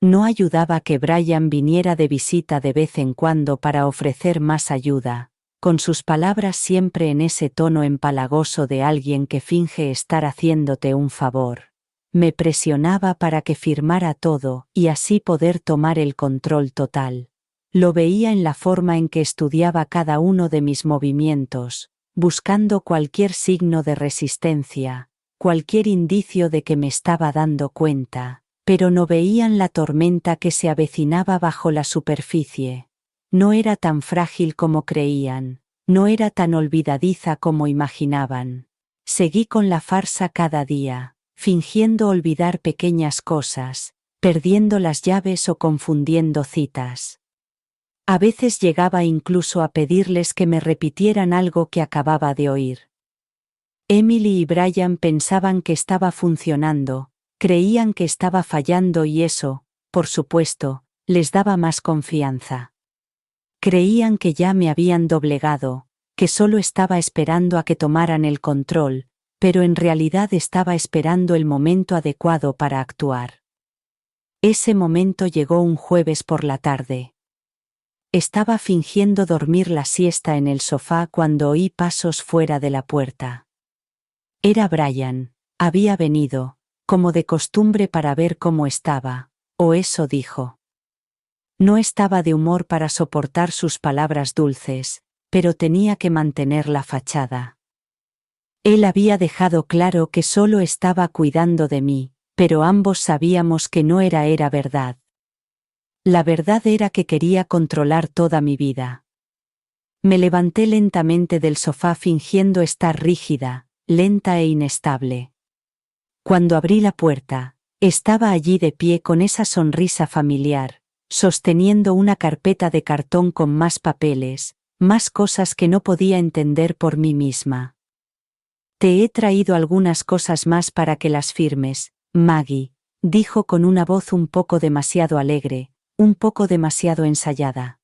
No ayudaba que Brian viniera de visita de vez en cuando para ofrecer más ayuda, con sus palabras siempre en ese tono empalagoso de alguien que finge estar haciéndote un favor. Me presionaba para que firmara todo y así poder tomar el control total. Lo veía en la forma en que estudiaba cada uno de mis movimientos, buscando cualquier signo de resistencia, cualquier indicio de que me estaba dando cuenta, pero no veían la tormenta que se avecinaba bajo la superficie. No era tan frágil como creían, no era tan olvidadiza como imaginaban. Seguí con la farsa cada día, fingiendo olvidar pequeñas cosas, perdiendo las llaves o confundiendo citas. A veces llegaba incluso a pedirles que me repitieran algo que acababa de oír. Emily y Brian pensaban que estaba funcionando, creían que estaba fallando y eso, por supuesto, les daba más confianza. Creían que ya me habían doblegado, que solo estaba esperando a que tomaran el control, pero en realidad estaba esperando el momento adecuado para actuar. Ese momento llegó un jueves por la tarde. Estaba fingiendo dormir la siesta en el sofá cuando oí pasos fuera de la puerta. Era Brian, había venido, como de costumbre para ver cómo estaba, o eso dijo. No estaba de humor para soportar sus palabras dulces, pero tenía que mantener la fachada. Él había dejado claro que solo estaba cuidando de mí, pero ambos sabíamos que no era verdad. La verdad era que quería controlar toda mi vida. Me levanté lentamente del sofá fingiendo estar rígida, lenta e inestable. Cuando abrí la puerta, estaba allí de pie con esa sonrisa familiar, sosteniendo una carpeta de cartón con más papeles, más cosas que no podía entender por mí misma. Te he traído algunas cosas más para que las firmes, Maggie, dijo con una voz un poco demasiado alegre, un poco demasiado ensayada.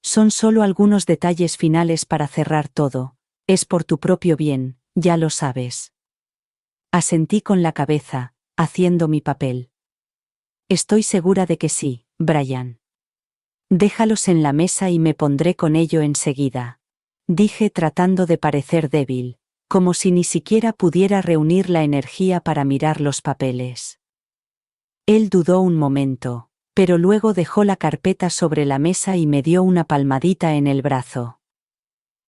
Son solo algunos detalles finales para cerrar todo, es por tu propio bien, ya lo sabes. Asentí con la cabeza, haciendo mi papel. Estoy segura de que sí, Brian. Déjalos en la mesa y me pondré con ello enseguida, dije tratando de parecer débil, como si ni siquiera pudiera reunir la energía para mirar los papeles. Él dudó un momento, pero luego dejó la carpeta sobre la mesa y me dio una palmadita en el brazo.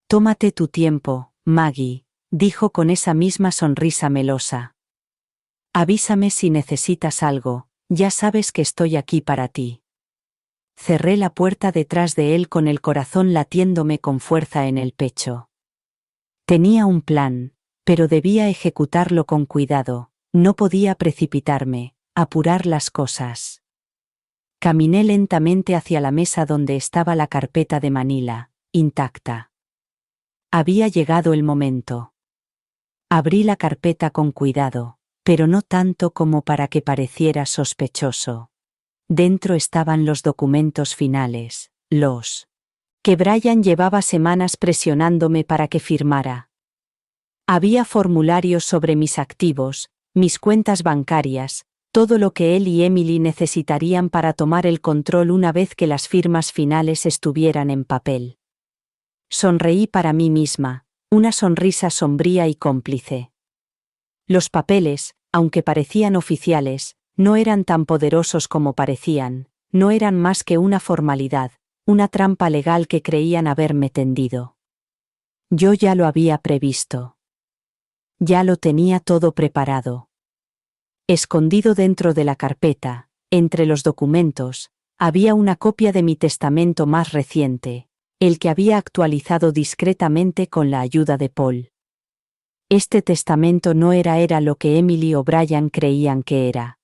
Tómate tu tiempo, Maggie, dijo con esa misma sonrisa melosa. Avísame si necesitas algo, ya sabes que estoy aquí para ti. Cerré la puerta detrás de él con el corazón latiéndome con fuerza en el pecho. Tenía un plan, pero debía ejecutarlo con cuidado, no podía precipitarme, apurar las cosas. Caminé lentamente hacia la mesa donde estaba la carpeta de Manila, intacta. Había llegado el momento. Abrí la carpeta con cuidado, pero no tanto como para que pareciera sospechoso. Dentro estaban los documentos finales, los que Brian llevaba semanas presionándome para que firmara. Había formularios sobre mis activos, mis cuentas bancarias, todo lo que él y Emily necesitarían para tomar el control una vez que las firmas finales estuvieran en papel. Sonreí para mí misma, una sonrisa sombría y cómplice. Los papeles, aunque parecían oficiales, no eran tan poderosos como parecían, no eran más que una formalidad, una trampa legal que creían haberme tendido. Yo ya lo había previsto. Ya lo tenía todo preparado. Escondido dentro de la carpeta, entre los documentos, había una copia de mi testamento más reciente, el que había actualizado discretamente con la ayuda de Paul. Este testamento no era lo que Emily o Brian creían que era.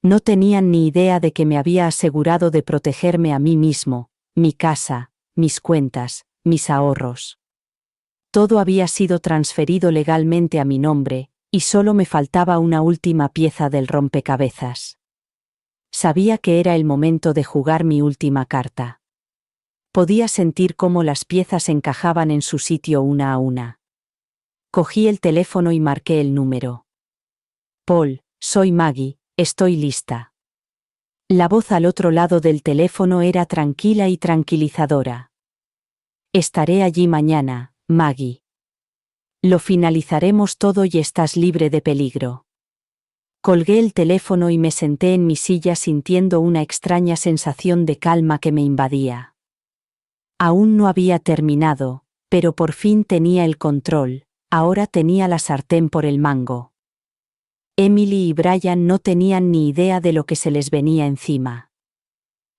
No tenían ni idea de que me había asegurado de protegerme a mí mismo, mi casa, mis cuentas, mis ahorros. Todo había sido transferido legalmente a mi nombre, y solo me faltaba una última pieza del rompecabezas. Sabía que era el momento de jugar mi última carta. Podía sentir cómo las piezas encajaban en su sitio una a una. Cogí el teléfono y marqué el número. Paul, soy Maggie, estoy lista. La voz al otro lado del teléfono era tranquila y tranquilizadora. Estaré allí mañana, Maggie. Lo finalizaremos todo y estás libre de peligro. Colgué el teléfono y me senté en mi silla sintiendo una extraña sensación de calma que me invadía. Aún no había terminado, pero por fin tenía el control, ahora tenía la sartén por el mango. Emily y Brian no tenían ni idea de lo que se les venía encima.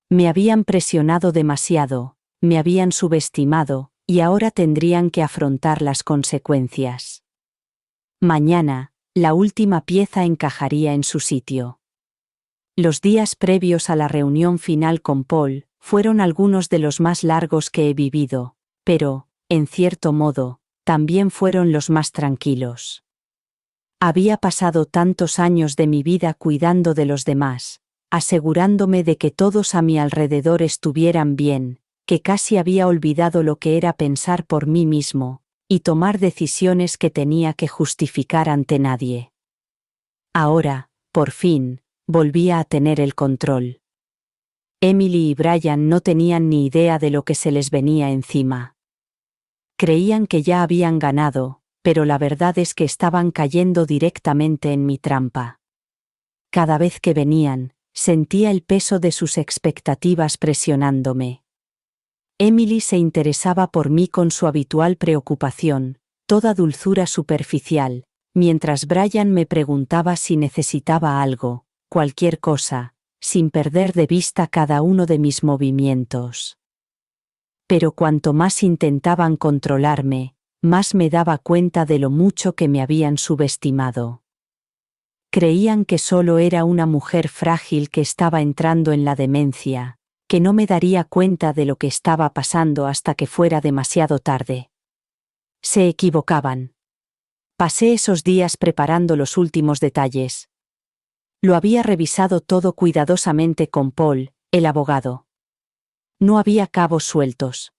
Me habían presionado demasiado, me habían subestimado, y ahora tendrían que afrontar las consecuencias. Mañana, la última pieza encajaría en su sitio. Los días previos a la reunión final con Paul fueron algunos de los más largos que he vivido, pero, en cierto modo, también fueron los más tranquilos. Había pasado tantos años de mi vida cuidando de los demás, asegurándome de que todos a mi alrededor estuvieran bien, que casi había olvidado lo que era pensar por mí mismo, y tomar decisiones que tenía que justificar ante nadie. Ahora, por fin, volvía a tener el control. Emily y Brian no tenían ni idea de lo que se les venía encima. Creían que ya habían ganado, pero la verdad es que estaban cayendo directamente en mi trampa. Cada vez que venían, sentía el peso de sus expectativas presionándome. Emily se interesaba por mí con su habitual preocupación, toda dulzura superficial, mientras Brian me preguntaba si necesitaba algo, cualquier cosa, sin perder de vista cada uno de mis movimientos. Pero cuanto más intentaban controlarme, más me daba cuenta de lo mucho que me habían subestimado. Creían que solo era una mujer frágil que estaba entrando en la demencia, que no me daría cuenta de lo que estaba pasando hasta que fuera demasiado tarde. Se equivocaban. Pasé esos días preparando los últimos detalles. Lo había revisado todo cuidadosamente con Paul, el abogado. No había cabos sueltos.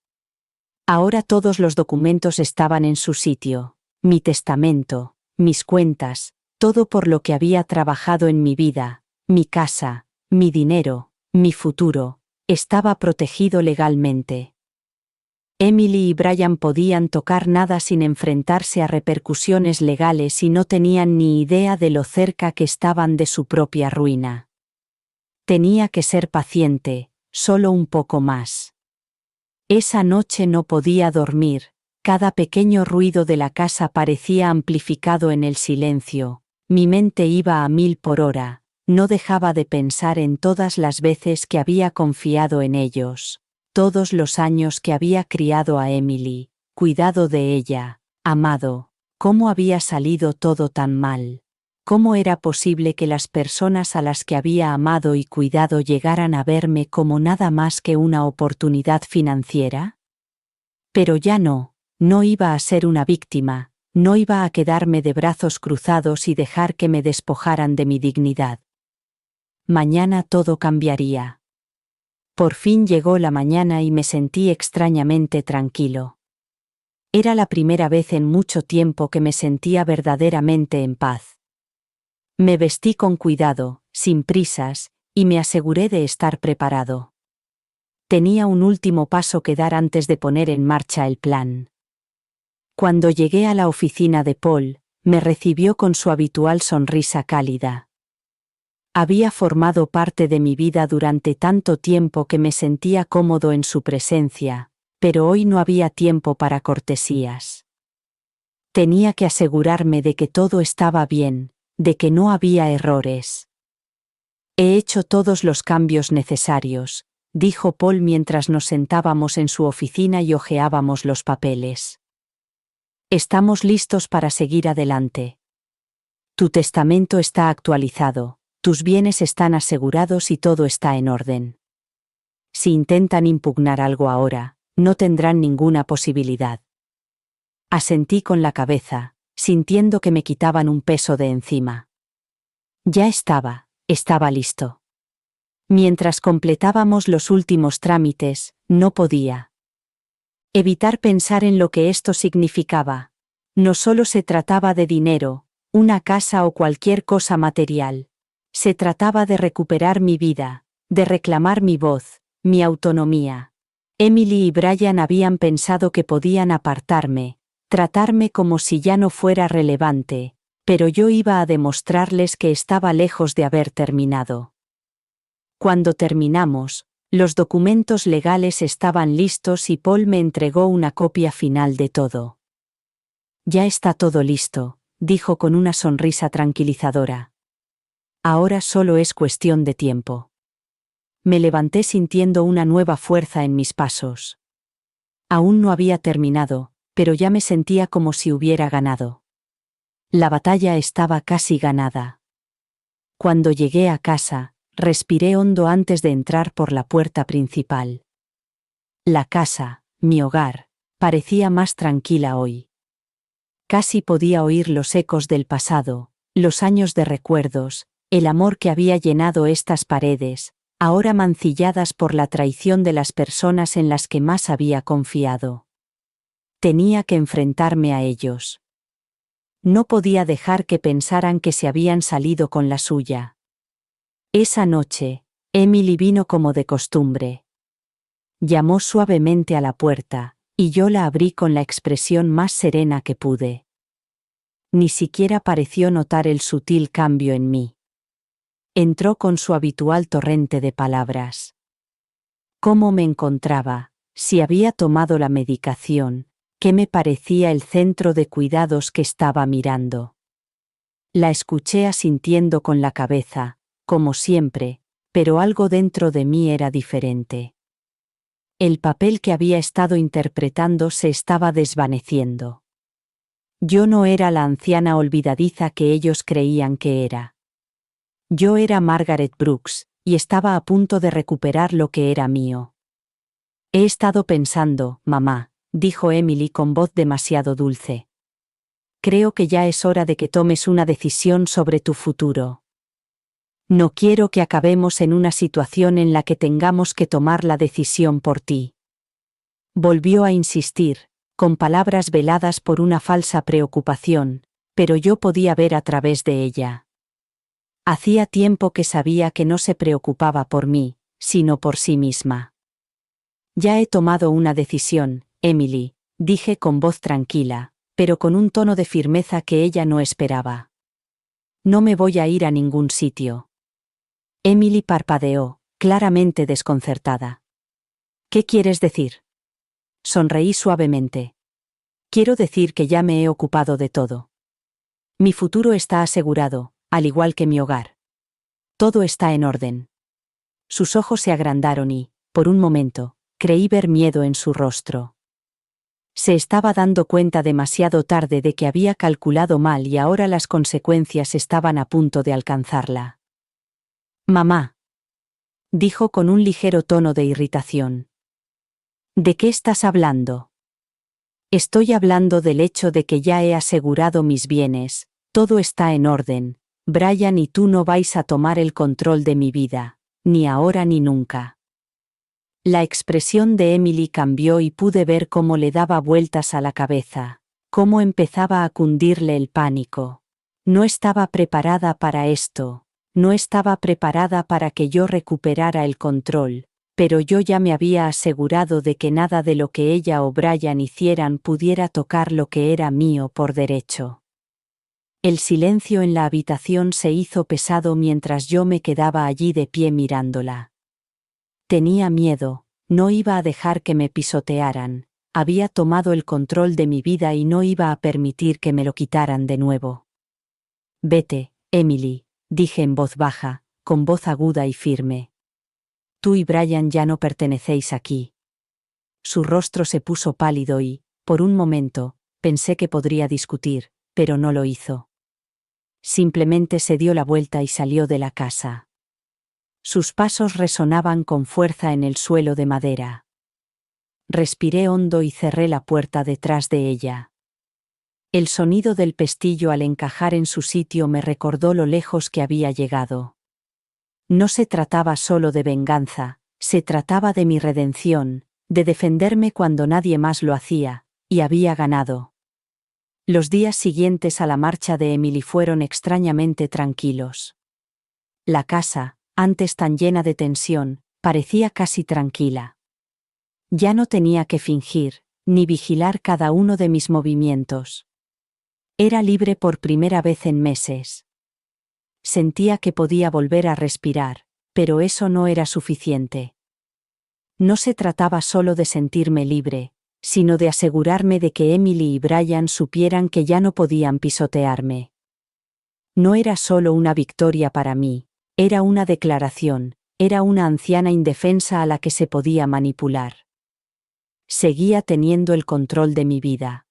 Ahora todos los documentos estaban en su sitio, mi testamento, mis cuentas, todo por lo que había trabajado en mi vida, mi casa, mi dinero, mi futuro, estaba protegido legalmente. Emily y Brian podían tocar nada sin enfrentarse a repercusiones legales y no tenían ni idea de lo cerca que estaban de su propia ruina. Tenía que ser paciente, solo un poco más. Esa noche no podía dormir, cada pequeño ruido de la casa parecía amplificado en el silencio, mi mente iba a 1000 por hora, no dejaba de pensar en todas las veces que había confiado en ellos, todos los años que había criado a Emily, cuidado de ella, amado, cómo había salido todo tan mal. ¿Cómo era posible que las personas a las que había amado y cuidado llegaran a verme como nada más que una oportunidad financiera? Pero ya no iba a ser una víctima, no iba a quedarme de brazos cruzados y dejar que me despojaran de mi dignidad. Mañana todo cambiaría. Por fin llegó la mañana y me sentí extrañamente tranquilo. Era la primera vez en mucho tiempo que me sentía verdaderamente en paz. Me vestí con cuidado, sin prisas, y me aseguré de estar preparado. Tenía un último paso que dar antes de poner en marcha el plan. Cuando llegué a la oficina de Paul, me recibió con su habitual sonrisa cálida. Había formado parte de mi vida durante tanto tiempo que me sentía cómodo en su presencia, pero hoy no había tiempo para cortesías. Tenía que asegurarme de que todo estaba bien, de que no había errores. He hecho todos los cambios necesarios, dijo Paul mientras nos sentábamos en su oficina y hojeábamos los papeles. Estamos listos para seguir adelante. Tu testamento está actualizado, tus bienes están asegurados y todo está en orden. Si intentan impugnar algo ahora, no tendrán ninguna posibilidad. Asentí con la cabeza, sintiendo que me quitaban un peso de encima. Ya estaba listo. Mientras completábamos los últimos trámites, no podía Evitar pensar en lo que esto significaba. No solo se trataba de dinero, una casa o cualquier cosa material. Se trataba de recuperar mi vida, de reclamar mi voz, mi autonomía. Emily y Brian habían pensado que podían apartarme, tratarme como si ya no fuera relevante, pero yo iba a demostrarles que estaba lejos de haber terminado. Cuando terminamos, los documentos legales estaban listos y Paul me entregó una copia final de todo. Ya está todo listo, dijo con una sonrisa tranquilizadora. Ahora solo es cuestión de tiempo. Me levanté sintiendo una nueva fuerza en mis pasos. Aún no había terminado, pero ya me sentía como si hubiera ganado. La batalla estaba casi ganada. Cuando llegué a casa, respiré hondo antes de entrar por la puerta principal. La casa, mi hogar, parecía más tranquila hoy. Casi podía oír los ecos del pasado, los años de recuerdos, el amor que había llenado estas paredes, ahora mancilladas por la traición de las personas en las que más había confiado. Tenía que enfrentarme a ellos. No podía dejar que pensaran que se habían salido con la suya. Esa noche, Emily vino como de costumbre. Llamó suavemente a la puerta, y yo la abrí con la expresión más serena que pude. Ni siquiera pareció notar el sutil cambio en mí. Entró con su habitual torrente de palabras. ¿Cómo me encontraba? Si había tomado la medicación, ¿qué me parecía el centro de cuidados que estaba mirando? La escuché asintiendo con la cabeza, como siempre, pero algo dentro de mí era diferente. El papel que había estado interpretando se estaba desvaneciendo. Yo no era la anciana olvidadiza que ellos creían que era. Yo era Margaret Brooks, y estaba a punto de recuperar lo que era mío. He estado pensando, mamá, dijo Emily con voz demasiado dulce. Creo que ya es hora de que tomes una decisión sobre tu futuro. No quiero que acabemos en una situación en la que tengamos que tomar la decisión por ti. Volvió a insistir, con palabras veladas por una falsa preocupación, pero yo podía ver a través de ella. Hacía tiempo que sabía que no se preocupaba por mí, sino por sí misma. Ya he tomado una decisión, Emily, dije con voz tranquila, pero con un tono de firmeza que ella no esperaba. No me voy a ir a ningún sitio. Emily parpadeó, claramente desconcertada. ¿Qué quieres decir? Sonreí suavemente. Quiero decir que ya me he ocupado de todo. Mi futuro está asegurado, al igual que mi hogar. Todo está en orden. Sus ojos se agrandaron y, por un momento, creí ver miedo en su rostro. Se estaba dando cuenta demasiado tarde de que había calculado mal y ahora las consecuencias estaban a punto de alcanzarla. Mamá, dijo con un ligero tono de irritación. ¿De qué estás hablando? Estoy hablando del hecho de que ya he asegurado mis bienes, todo está en orden, Brian y tú no vais a tomar el control de mi vida, ni ahora ni nunca. La expresión de Emily cambió y pude ver cómo le daba vueltas a la cabeza, cómo empezaba a cundirle el pánico. No estaba preparada para esto, no estaba preparada para que yo recuperara el control, pero yo ya me había asegurado de que nada de lo que ella o Brian hicieran pudiera tocar lo que era mío por derecho. El silencio en la habitación se hizo pesado mientras yo me quedaba allí de pie mirándola. Tenía miedo, no iba a dejar que me pisotearan, había tomado el control de mi vida y no iba a permitir que me lo quitaran de nuevo. Vete, Emily, dije en voz baja, con voz aguda y firme. Tú y Brian ya no pertenecéis aquí. Su rostro se puso pálido y, por un momento, pensé que podría discutir, pero no lo hizo. Simplemente se dio la vuelta y salió de la casa. Sus pasos resonaban con fuerza en el suelo de madera. Respiré hondo y cerré la puerta detrás de ella. El sonido del pestillo al encajar en su sitio me recordó lo lejos que había llegado. No se trataba solo de venganza, se trataba de mi redención, de defenderme cuando nadie más lo hacía, y había ganado. Los días siguientes a la marcha de Emily fueron extrañamente tranquilos. La casa, antes tan llena de tensión, parecía casi tranquila. Ya no tenía que fingir, ni vigilar cada uno de mis movimientos. Era libre por primera vez en meses. Sentía que podía volver a respirar, pero eso no era suficiente. No se trataba solo de sentirme libre, sino de asegurarme de que Emily y Brian supieran que ya no podían pisotearme. No era solo una victoria para mí, era una declaración, era una anciana indefensa a la que se podía manipular. Seguía teniendo el control de mi vida.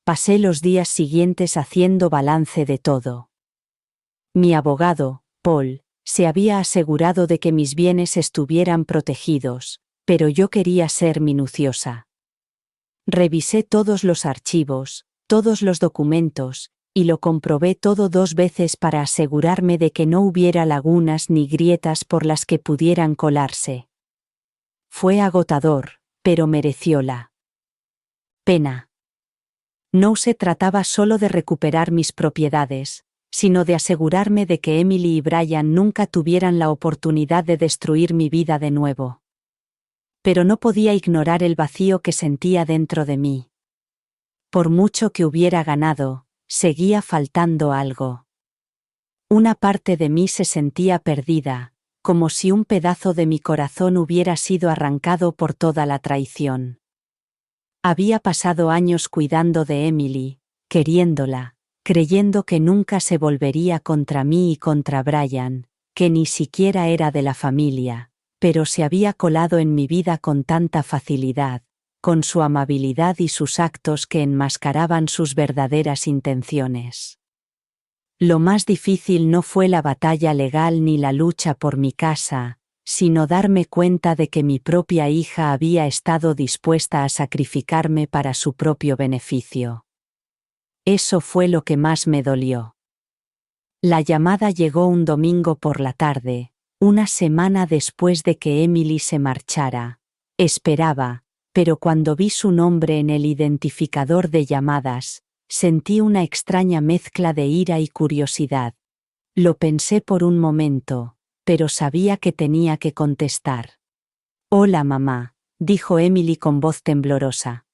Pasé los días siguientes haciendo balance de todo. Mi abogado, Paul, se había asegurado de que mis bienes estuvieran protegidos, pero yo quería ser minuciosa. Revisé todos los archivos, todos los documentos, y lo comprobé todo 2 veces para asegurarme de que no hubiera lagunas ni grietas por las que pudieran colarse. Fue agotador, pero mereció la pena. No se trataba solo de recuperar mis propiedades, sino de asegurarme de que Emily y Brian nunca tuvieran la oportunidad de destruir mi vida de nuevo. Pero no podía ignorar el vacío que sentía dentro de mí. Por mucho que hubiera ganado, seguía faltando algo. Una parte de mí se sentía perdida, como si un pedazo de mi corazón hubiera sido arrancado por toda la traición. Había pasado años cuidando de Emily, queriéndola, creyendo que nunca se volvería contra mí y contra Brian, que ni siquiera era de la familia, pero se había colado en mi vida con tanta facilidad, con su amabilidad y sus actos que enmascaraban sus verdaderas intenciones. Lo más difícil no fue la batalla legal ni la lucha por mi casa, sino darme cuenta de que mi propia hija había estado dispuesta a sacrificarme para su propio beneficio. Eso fue lo que más me dolió. La llamada llegó un domingo por la tarde, una semana después de que Emily se marchara. Esperaba, pero cuando vi su nombre en el identificador de llamadas, sentí una extraña mezcla de ira y curiosidad. Lo pensé por un momento, pero sabía que tenía que contestar. «Hola, mamá», dijo Emily con voz temblorosa.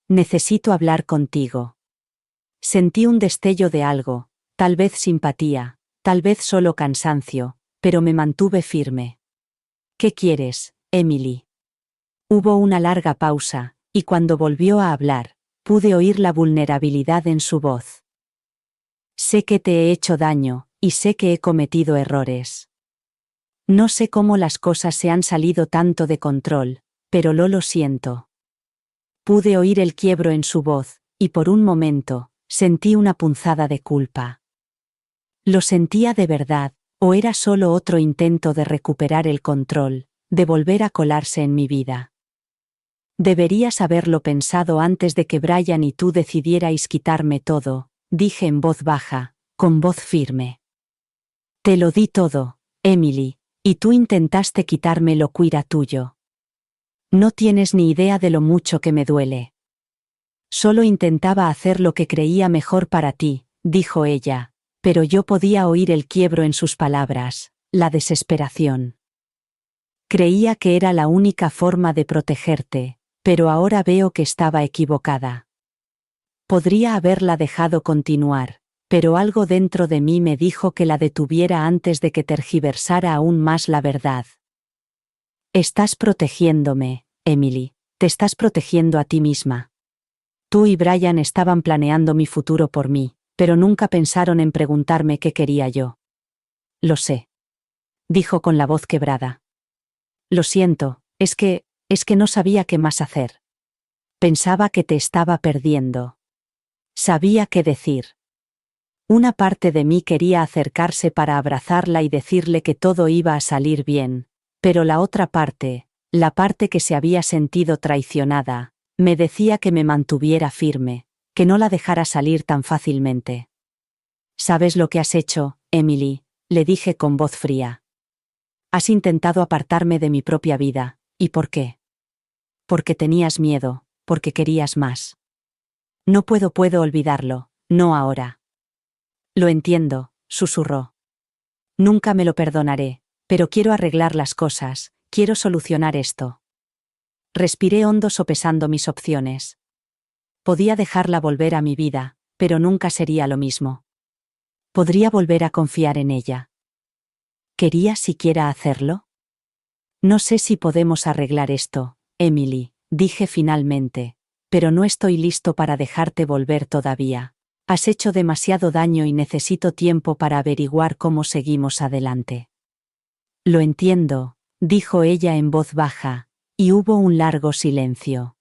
«Necesito hablar contigo». Sentí un destello de algo, tal vez simpatía, tal vez solo cansancio, pero me mantuve firme. «¿Qué quieres, Emily?» Hubo una larga pausa, y cuando volvió a hablar, pude oír la vulnerabilidad en su voz. «Sé que te he hecho daño, y sé que he cometido errores. No sé cómo las cosas se han salido tanto de control, pero lo siento». Pude oír el quiebro en su voz, y por un momento, sentí una punzada de culpa. ¿Lo sentía de verdad, o era solo otro intento de recuperar el control, de volver a colarse en mi vida? Deberías haberlo pensado antes de que Brian y tú decidierais quitarme todo, dije en voz baja, con voz firme. Te lo di todo, Emily, y tú intentaste quitarme lo que era tuyo. No tienes ni idea de lo mucho que me duele. Solo intentaba hacer lo que creía mejor para ti, dijo ella, pero yo podía oír el quiebro en sus palabras, la desesperación. Creía que era la única forma de protegerte, pero ahora veo que estaba equivocada. Podría haberla dejado continuar, pero algo dentro de mí me dijo que la detuviera antes de que tergiversara aún más la verdad. Estás protegiéndome, Emily, te estás protegiendo a ti misma. Tú y Brian estaban planeando mi futuro por mí, pero nunca pensaron en preguntarme qué quería yo. Lo sé. Dijo con la voz quebrada. Lo siento, es que no sabía qué más hacer. Pensaba que te estaba perdiendo. Sabía qué decir. Una parte de mí quería acercarse para abrazarla y decirle que todo iba a salir bien, pero la otra parte, la parte que se había sentido traicionada, me decía que me mantuviera firme, que no la dejara salir tan fácilmente. ¿Sabes lo que has hecho, Emily?, le dije con voz fría. Has intentado apartarme de mi propia vida, ¿y por qué? Porque tenías miedo, porque querías más. No puedo olvidarlo, no ahora. Lo entiendo, susurró. Nunca me lo perdonaré, pero quiero arreglar las cosas, quiero solucionar esto. Respiré hondo sopesando mis opciones. Podía dejarla volver a mi vida, pero nunca sería lo mismo. ¿Podría volver a confiar en ella? ¿Quería siquiera hacerlo? No sé si podemos arreglar esto, Emily, dije finalmente, pero no estoy listo para dejarte volver todavía. Has hecho demasiado daño y necesito tiempo para averiguar cómo seguimos adelante. Lo entiendo, dijo ella en voz baja, y hubo un largo silencio.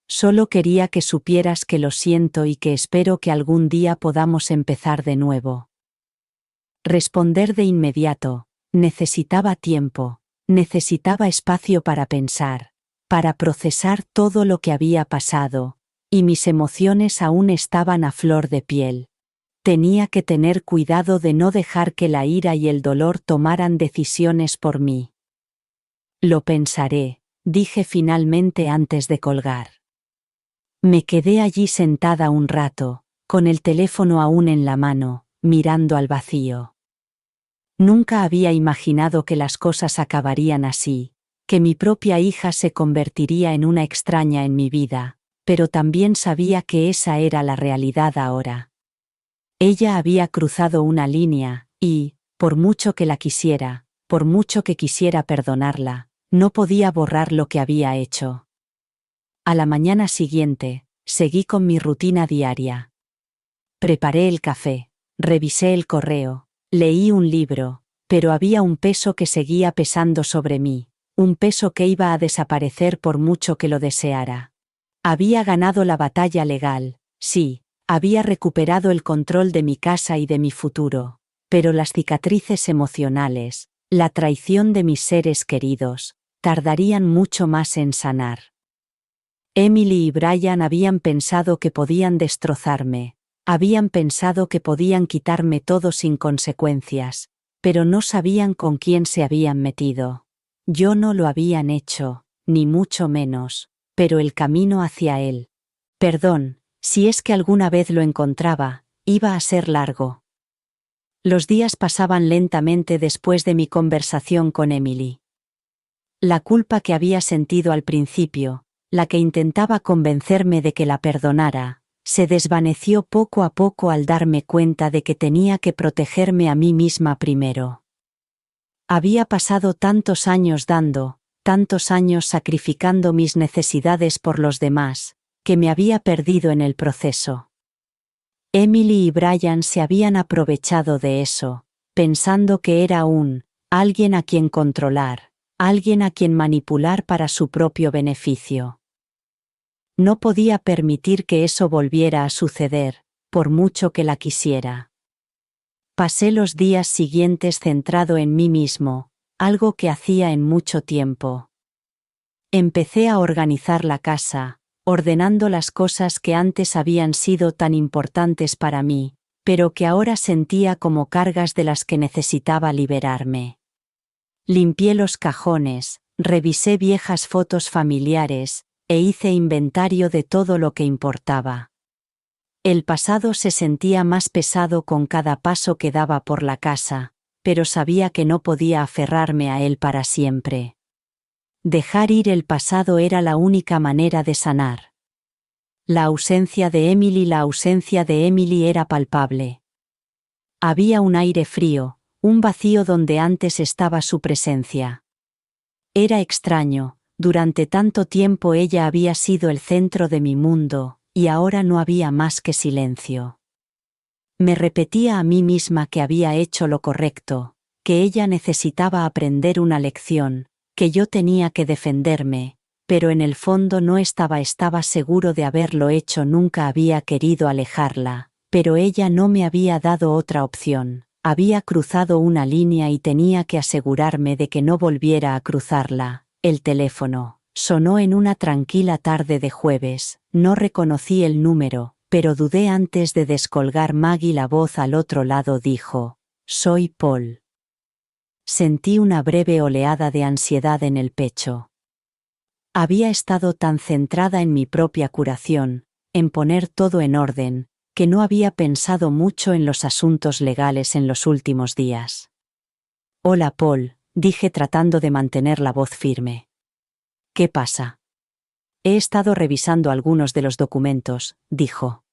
Solo quería que supieras que lo siento y que espero que algún día podamos empezar de nuevo. Responder de inmediato, necesitaba tiempo, necesitaba espacio para pensar, para procesar todo lo que había pasado, y mis emociones aún estaban a flor de piel. Tenía que tener cuidado de no dejar que la ira y el dolor tomaran decisiones por mí. Lo pensaré, dije finalmente antes de colgar. Me quedé allí sentada un rato, con el teléfono aún en la mano, mirando al vacío. Nunca había imaginado que las cosas acabarían así, que mi propia hija se convertiría en una extraña en mi vida, pero también sabía que esa era la realidad ahora. Ella había cruzado una línea, y, por mucho que la quisiera, por mucho que quisiera perdonarla, no podía borrar lo que había hecho. A la mañana siguiente, seguí con mi rutina diaria. Preparé el café, revisé el correo, leí un libro, pero había un peso que seguía pesando sobre mí, un peso que iba a desaparecer por mucho que lo deseara. Había ganado la batalla legal, sí, había recuperado el control de mi casa y de mi futuro, pero las cicatrices emocionales, la traición de mis seres queridos, tardarían mucho más en sanar. Emily y Brian habían pensado que podían destrozarme, habían pensado que podían quitarme todo sin consecuencias, pero no sabían con quién se habían metido. Yo no lo habían hecho, ni mucho menos, pero el camino hacia él. Perdón, si es que alguna vez lo encontraba, iba a ser largo. Los días pasaban lentamente después de mi conversación con Emily. La culpa que había sentido al principio, la que intentaba convencerme de que la perdonara, se desvaneció poco a poco al darme cuenta de que tenía que protegerme a mí misma primero. Había pasado tantos años dando, tantos años sacrificando mis necesidades por los demás, que me había perdido en el proceso. Emily y Brian se habían aprovechado de eso, pensando que era alguien a quien controlar, alguien a quien manipular para su propio beneficio. No podía permitir que eso volviera a suceder, por mucho que la quisiera. Pasé los días siguientes centrado en mí mismo, algo que hacía en mucho tiempo. Empecé a organizar la casa, ordenando las cosas que antes habían sido tan importantes para mí, pero que ahora sentía como cargas de las que necesitaba liberarme. Limpié los cajones, revisé viejas fotos familiares, e hice inventario de todo lo que importaba. El pasado se sentía más pesado con cada paso que daba por la casa, pero sabía que no podía aferrarme a él para siempre. Dejar ir el pasado era la única manera de sanar. La ausencia de Emily era palpable. Había un aire frío, un vacío donde antes estaba su presencia. Era extraño, durante tanto tiempo ella había sido el centro de mi mundo, y ahora no había más que silencio. Me repetía a mí misma que había hecho lo correcto, que ella necesitaba aprender una lección, que yo tenía que defenderme, pero en el fondo no estaba seguro de haberlo hecho. Nunca había querido alejarla, pero ella no me había dado otra opción. Había cruzado una línea y tenía que asegurarme de que no volviera a cruzarla. El teléfono sonó en una tranquila tarde de jueves. No reconocí el número, pero dudé antes de descolgar. Maggie, la voz al otro lado, dijo: «Soy Paul». Sentí una breve oleada de ansiedad en el pecho. Había estado tan centrada en mi propia curación, en poner todo en orden, que no había pensado mucho en los asuntos legales en los últimos días. Hola, Paul, dije tratando de mantener la voz firme. ¿Qué pasa? He estado revisando algunos de los documentos, dijo.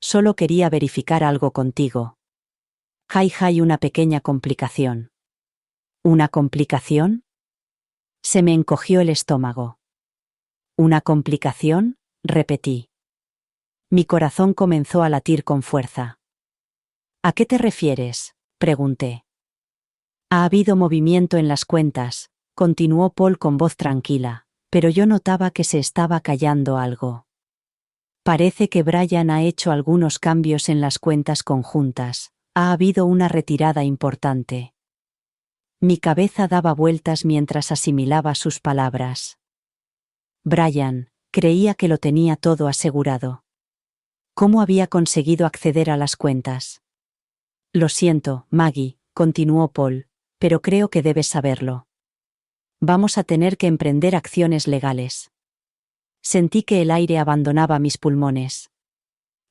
Solo quería verificar algo contigo. Hay una pequeña complicación. ¿Una complicación? Se me encogió el estómago. ¿Una complicación? Repetí. Mi corazón comenzó a latir con fuerza. ¿A qué te refieres? Pregunté. Ha habido movimiento en las cuentas, continuó Paul con voz tranquila, pero yo notaba que se estaba callando algo. Parece que Brian ha hecho algunos cambios en las cuentas conjuntas, ha habido una retirada importante. Mi cabeza daba vueltas mientras asimilaba sus palabras. Brian, creía que lo tenía todo asegurado. ¿Cómo había conseguido acceder a las cuentas? Lo siento, Maggie, continuó Paul, pero creo que debes saberlo. Vamos a tener que emprender acciones legales. Sentí que el aire abandonaba mis pulmones.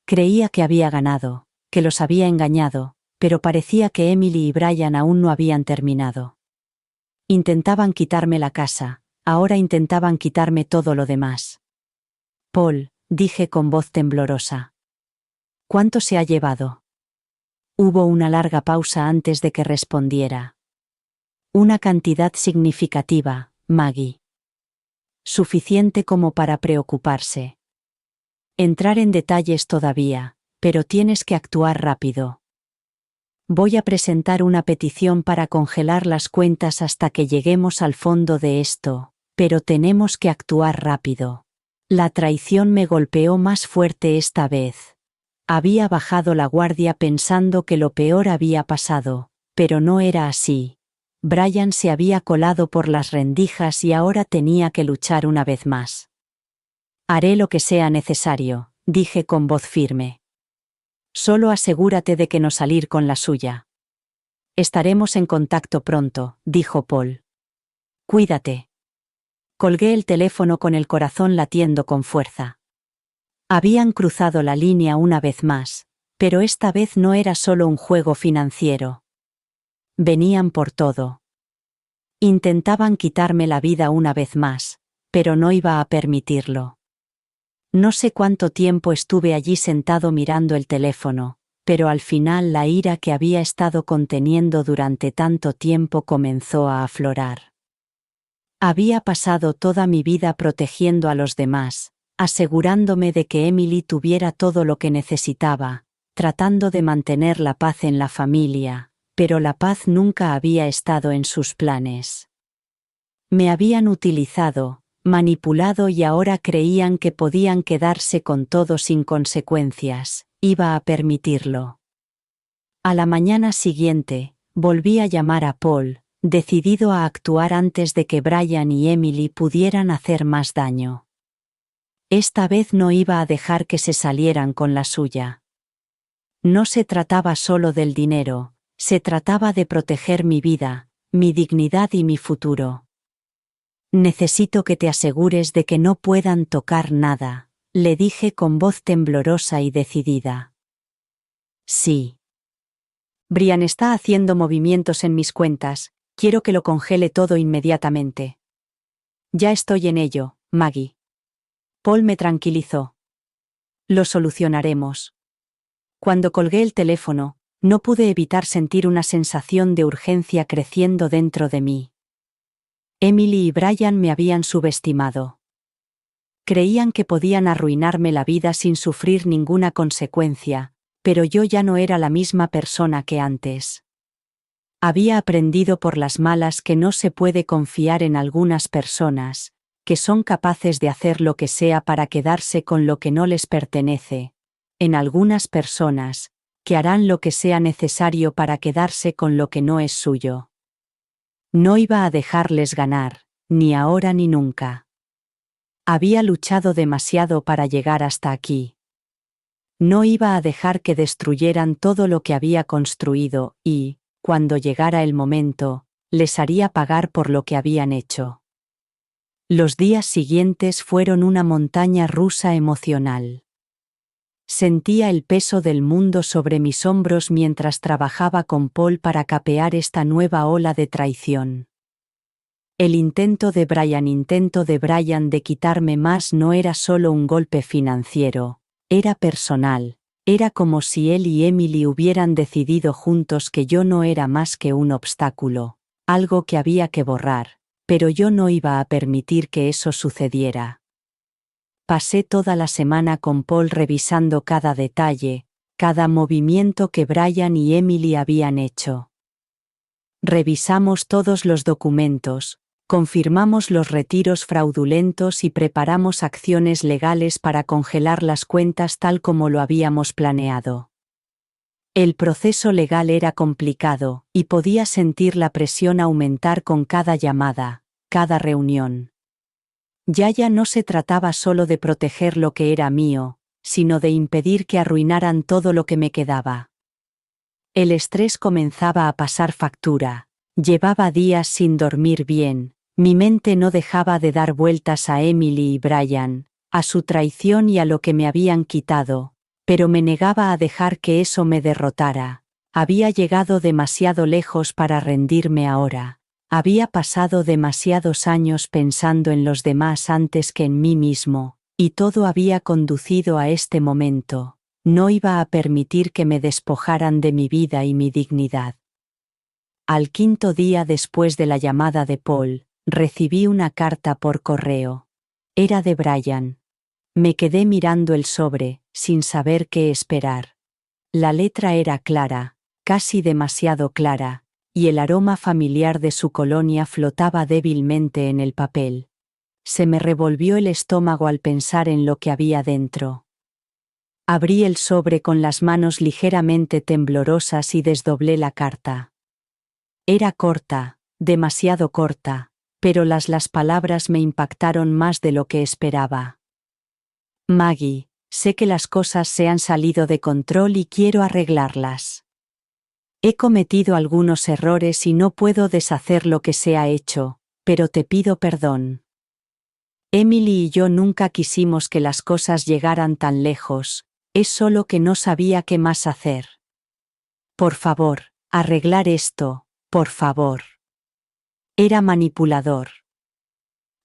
Creía que había ganado, que los había engañado, pero parecía que Emily y Brian aún no habían terminado. Intentaban quitarme la casa, ahora intentaban quitarme todo lo demás. Paul, dije con voz temblorosa. ¿Cuánto se ha llevado? Hubo una larga pausa antes de que respondiera. Una cantidad significativa, Maggie. Suficiente como para preocuparse. Entrar en detalles todavía, pero tienes que actuar rápido. Voy a presentar una petición para congelar las cuentas hasta que lleguemos al fondo de esto, pero tenemos que actuar rápido. La traición me golpeó más fuerte esta vez. Había bajado la guardia pensando que lo peor había pasado, pero no era así. Brian se había colado por las rendijas y ahora tenía que luchar una vez más. Haré lo que sea necesario, dije con voz firme. Solo asegúrate de que no salir con la suya. Estaremos en contacto pronto, dijo Paul. Cuídate. Colgué el teléfono con el corazón latiendo con fuerza. Habían cruzado la línea una vez más, pero esta vez no era solo un juego financiero. Venían por todo. Intentaban quitarme la vida una vez más, pero no iba a permitirlo. No sé cuánto tiempo estuve allí sentado mirando el teléfono, pero al final la ira que había estado conteniendo durante tanto tiempo comenzó a aflorar. Había pasado toda mi vida protegiendo a los demás, asegurándome de que Emily tuviera todo lo que necesitaba, tratando de mantener la paz en la familia, pero la paz nunca había estado en sus planes. Me habían utilizado, manipulado y ahora creían que podían quedarse con todo sin consecuencias, iba a permitirlo. A la mañana siguiente, volví a llamar a Paul, decidido a actuar antes de que Brian y Emily pudieran hacer más daño. Esta vez no iba a dejar que se salieran con la suya. No se trataba solo del dinero, se trataba de proteger mi vida, mi dignidad y mi futuro. Necesito que te asegures de que no puedan tocar nada, le dije con voz temblorosa y decidida. Sí. Brian está haciendo movimientos en mis cuentas, quiero que lo congele todo inmediatamente. Ya estoy en ello, Maggie. Paul me tranquilizó. Lo solucionaremos. Cuando colgué el teléfono, no pude evitar sentir una sensación de urgencia creciendo dentro de mí. Emily y Brian me habían subestimado. Creían que podían arruinarme la vida sin sufrir ninguna consecuencia, pero yo ya no era la misma persona que antes. Había aprendido por las malas que no se puede confiar en algunas personas, que son capaces de hacer lo que sea para quedarse con lo que no les pertenece, en algunas personas, que harán lo que sea necesario para quedarse con lo que no es suyo. No iba a dejarles ganar, ni ahora ni nunca. Había luchado demasiado para llegar hasta aquí. No iba a dejar que destruyeran todo lo que había construido y, cuando llegara el momento, les haría pagar por lo que habían hecho. Los días siguientes fueron una montaña rusa emocional. Sentía el peso del mundo sobre mis hombros mientras trabajaba con Paul para capear esta nueva ola de traición. El intento de Brian de quitarme más no era solo un golpe financiero, era personal. Era como si él y Emily hubieran decidido juntos que yo no era más que un obstáculo, algo que había que borrar, pero yo no iba a permitir que eso sucediera. Pasé toda la semana con Paul revisando cada detalle, cada movimiento que Brian y Emily habían hecho. Revisamos todos los documentos, confirmamos los retiros fraudulentos y preparamos acciones legales para congelar las cuentas tal como lo habíamos planeado. El proceso legal era complicado, y podía sentir la presión aumentar con cada llamada, cada reunión. Ya no se trataba solo de proteger lo que era mío, sino de impedir que arruinaran todo lo que me quedaba. El estrés comenzaba a pasar factura. Llevaba días sin dormir bien. Mi mente no dejaba de dar vueltas a Emily y Brian, a su traición y a lo que me habían quitado, pero me negaba a dejar que eso me derrotara. Había llegado demasiado lejos para rendirme ahora. Había pasado demasiados años pensando en los demás antes que en mí mismo, y todo había conducido a este momento. No iba a permitir que me despojaran de mi vida y mi dignidad. Al quinto día después de la llamada de Paul, recibí una carta por correo. Era de Brian. Me quedé mirando el sobre, sin saber qué esperar. La letra era clara, casi demasiado clara, y el aroma familiar de su colonia flotaba débilmente en el papel. Se me revolvió el estómago al pensar en lo que había dentro. Abrí el sobre con las manos ligeramente temblorosas y desdoblé la carta. Era corta, demasiado corta, pero las palabras me impactaron más de lo que esperaba. Maggie, sé que las cosas se han salido de control y quiero arreglarlas. He cometido algunos errores y no puedo deshacer lo que se ha hecho, pero te pido perdón. Emily y yo nunca quisimos que las cosas llegaran tan lejos, es solo que no sabía qué más hacer. Por favor, arreglar esto, por favor. Era manipulador.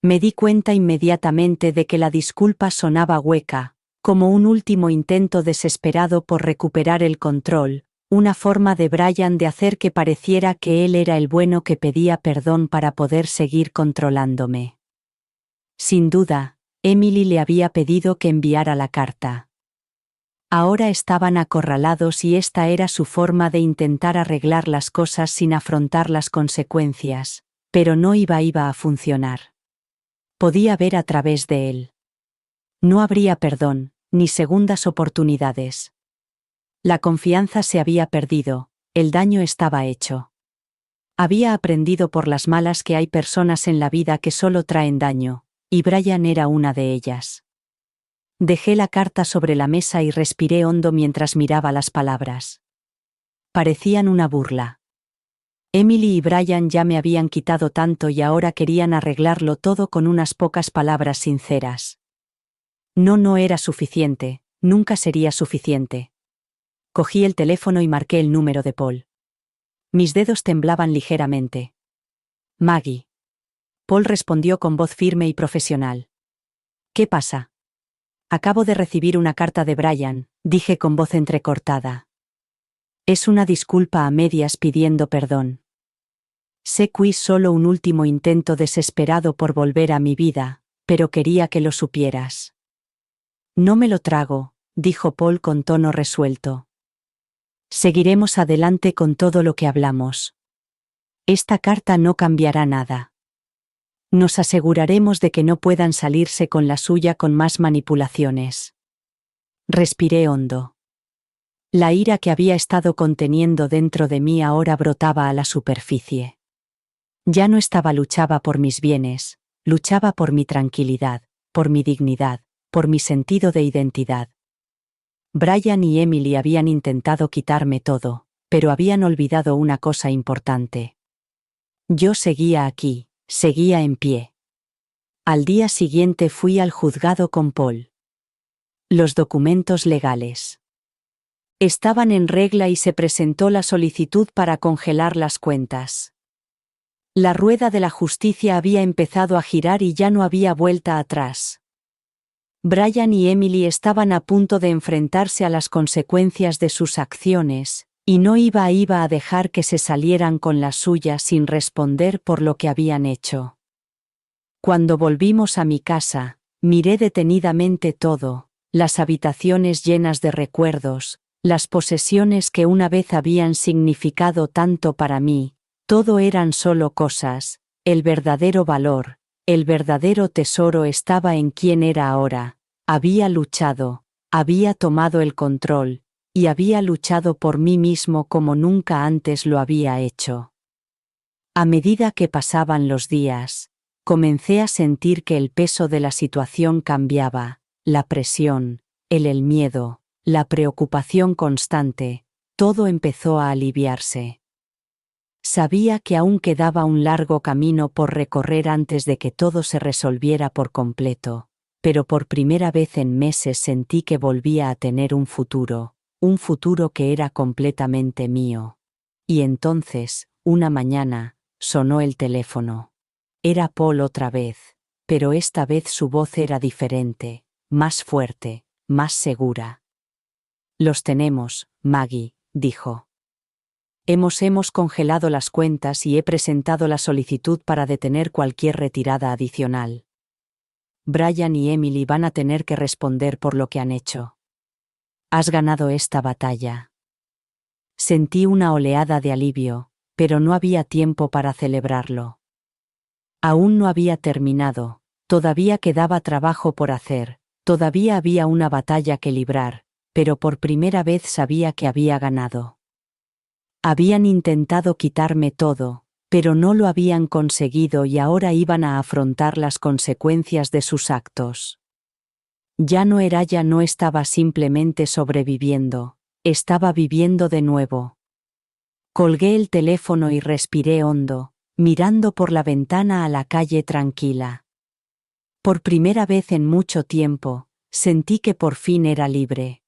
Me di cuenta inmediatamente de que la disculpa sonaba hueca, como un último intento desesperado por recuperar el control, una forma de Brian de hacer que pareciera que él era el bueno que pedía perdón para poder seguir controlándome. Sin duda, Emily le había pedido que enviara la carta. Ahora estaban acorralados y esta era su forma de intentar arreglar las cosas sin afrontar las consecuencias, pero no iba a funcionar. Podía ver a través de él. No habría perdón, ni segundas oportunidades. La confianza se había perdido, el daño estaba hecho. Había aprendido por las malas que hay personas en la vida que solo traen daño, y Brian era una de ellas. Dejé la carta sobre la mesa y respiré hondo mientras miraba las palabras. Parecían una burla. Emily y Brian ya me habían quitado tanto y ahora querían arreglarlo todo con unas pocas palabras sinceras. No era suficiente, nunca sería suficiente. Cogí el teléfono y marqué el número de Paul. Mis dedos temblaban ligeramente. Maggie. Paul respondió con voz firme y profesional. ¿Qué pasa? Acabo de recibir una carta de Brian, dije con voz entrecortada. Es una disculpa a medias pidiendo perdón. Sé que es solo un último intento desesperado por volver a mi vida, pero quería que lo supieras. No me lo trago, dijo Paul con tono resuelto. Seguiremos adelante con todo lo que hablamos. Esta carta no cambiará nada. Nos aseguraremos de que no puedan salirse con la suya con más manipulaciones. Respiré hondo. La ira que había estado conteniendo dentro de mí ahora brotaba a la superficie. Ya no luchaba por mis bienes, luchaba por mi tranquilidad, por mi dignidad, por mi sentido de identidad. Brian y Emily habían intentado quitarme todo, pero habían olvidado una cosa importante. Yo seguía aquí, seguía en pie. Al día siguiente fui al juzgado con Paul. Los documentos legales estaban en regla y se presentó la solicitud para congelar las cuentas. La rueda de la justicia había empezado a girar y ya no había vuelta atrás. Brian y Emily estaban a punto de enfrentarse a las consecuencias de sus acciones, y no iba a dejar que se salieran con la suya sin responder por lo que habían hecho. Cuando volvimos a mi casa, miré detenidamente todo, las habitaciones llenas de recuerdos, las posesiones que una vez habían significado tanto para mí, todo eran solo cosas, el verdadero valor, el verdadero tesoro estaba en quién era ahora, había luchado, había tomado el control, y había luchado por mí mismo como nunca antes lo había hecho. A medida que pasaban los días, comencé a sentir que el peso de la situación cambiaba, la presión, el miedo, la preocupación constante, todo empezó a aliviarse. Sabía que aún quedaba un largo camino por recorrer antes de que todo se resolviera por completo, pero por primera vez en meses sentí que volvía a tener un futuro que era completamente mío. Y entonces, una mañana, sonó el teléfono. Era Paul otra vez, pero esta vez su voz era diferente, más fuerte, más segura. «Los tenemos, Maggie», dijo. Hemos congelado las cuentas y he presentado la solicitud para detener cualquier retirada adicional. Brian y Emily van a tener que responder por lo que han hecho. Has ganado esta batalla. Sentí una oleada de alivio, pero no había tiempo para celebrarlo. Aún no había terminado, todavía quedaba trabajo por hacer, todavía había una batalla que librar, pero por primera vez sabía que había ganado. Habían intentado quitarme todo, pero no lo habían conseguido y ahora iban a afrontar las consecuencias de sus actos. Ya no estaba simplemente sobreviviendo, estaba viviendo de nuevo. Colgué el teléfono y respiré hondo, mirando por la ventana a la calle tranquila. Por primera vez en mucho tiempo, sentí que por fin era libre.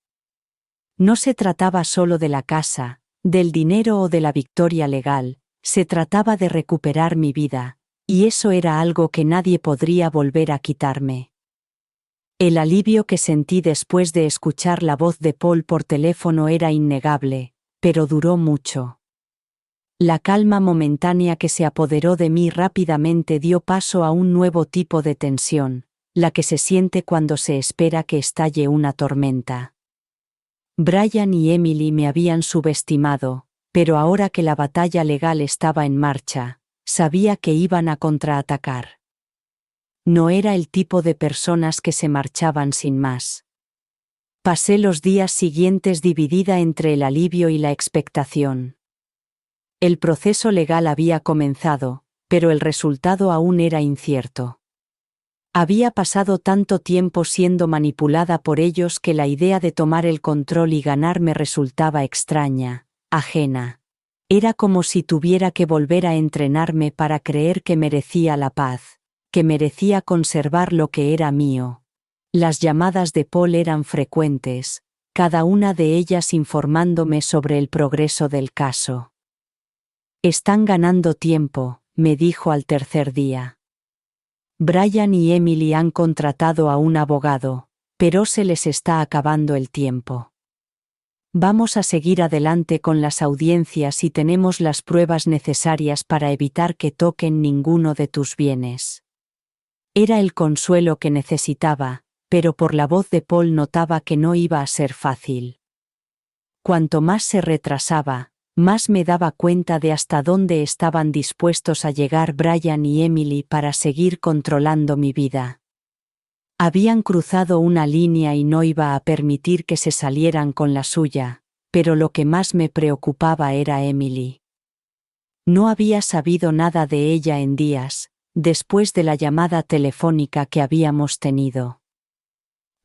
No se trataba solo de la casa, del dinero o de la victoria legal, se trataba de recuperar mi vida, y eso era algo que nadie podría volver a quitarme. El alivio que sentí después de escuchar la voz de Paul por teléfono era innegable, pero duró mucho. La calma momentánea que se apoderó de mí rápidamente dio paso a un nuevo tipo de tensión, la que se siente cuando se espera que estalle una tormenta. Brian y Emily me habían subestimado, pero ahora que la batalla legal estaba en marcha, sabía que iban a contraatacar. No era el tipo de personas que se marchaban sin más. Pasé los días siguientes dividida entre el alivio y la expectación. El proceso legal había comenzado, pero el resultado aún era incierto. Había pasado tanto tiempo siendo manipulada por ellos que la idea de tomar el control y ganar me resultaba extraña, ajena. Era como si tuviera que volver a entrenarme para creer que merecía la paz, que merecía conservar lo que era mío. Las llamadas de Paul eran frecuentes, cada una de ellas informándome sobre el progreso del caso. «Están ganando tiempo», me dijo al tercer día. Brian y Emily han contratado a un abogado, pero se les está acabando el tiempo. Vamos a seguir adelante con las audiencias y tenemos las pruebas necesarias para evitar que toquen ninguno de tus bienes. Era el consuelo que necesitaba, pero por la voz de Paul notaba que no iba a ser fácil. Cuanto más se retrasaba, más me daba cuenta de hasta dónde estaban dispuestos a llegar Brian y Emily para seguir controlando mi vida. Habían cruzado una línea y no iba a permitir que se salieran con la suya, pero lo que más me preocupaba era Emily. No había sabido nada de ella en días, después de la llamada telefónica que habíamos tenido.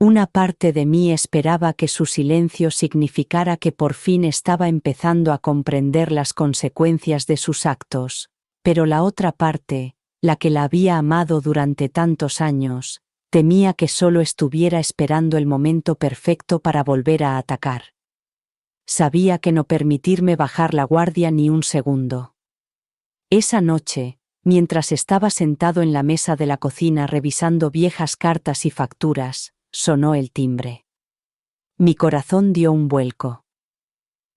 Una parte de mí esperaba que su silencio significara que por fin estaba empezando a comprender las consecuencias de sus actos, pero la otra parte, la que la había amado durante tantos años, temía que solo estuviera esperando el momento perfecto para volver a atacar. Sabía que no permitirme bajar la guardia ni un segundo. Esa noche, mientras estaba sentado en la mesa de la cocina revisando viejas cartas y facturas, sonó el timbre. Mi corazón dio un vuelco.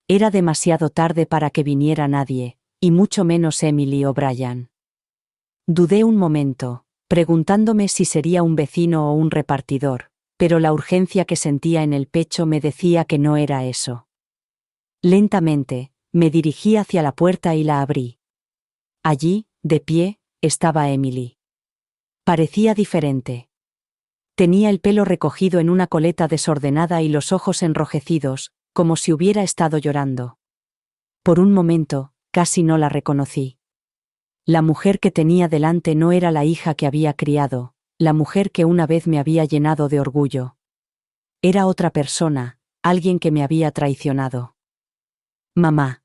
Era demasiado tarde para que viniera nadie, y mucho menos Emily o Brian. Dudé un momento, preguntándome si sería un vecino o un repartidor, pero la urgencia que sentía en el pecho me decía que no era eso. Lentamente, me dirigí hacia la puerta y la abrí. Allí, de pie, estaba Emily. Parecía diferente. Tenía el pelo recogido en una coleta desordenada y los ojos enrojecidos, como si hubiera estado llorando. Por un momento, casi no la reconocí. La mujer que tenía delante no era la hija que había criado, la mujer que una vez me había llenado de orgullo. Era otra persona, alguien que me había traicionado. «Mamá»,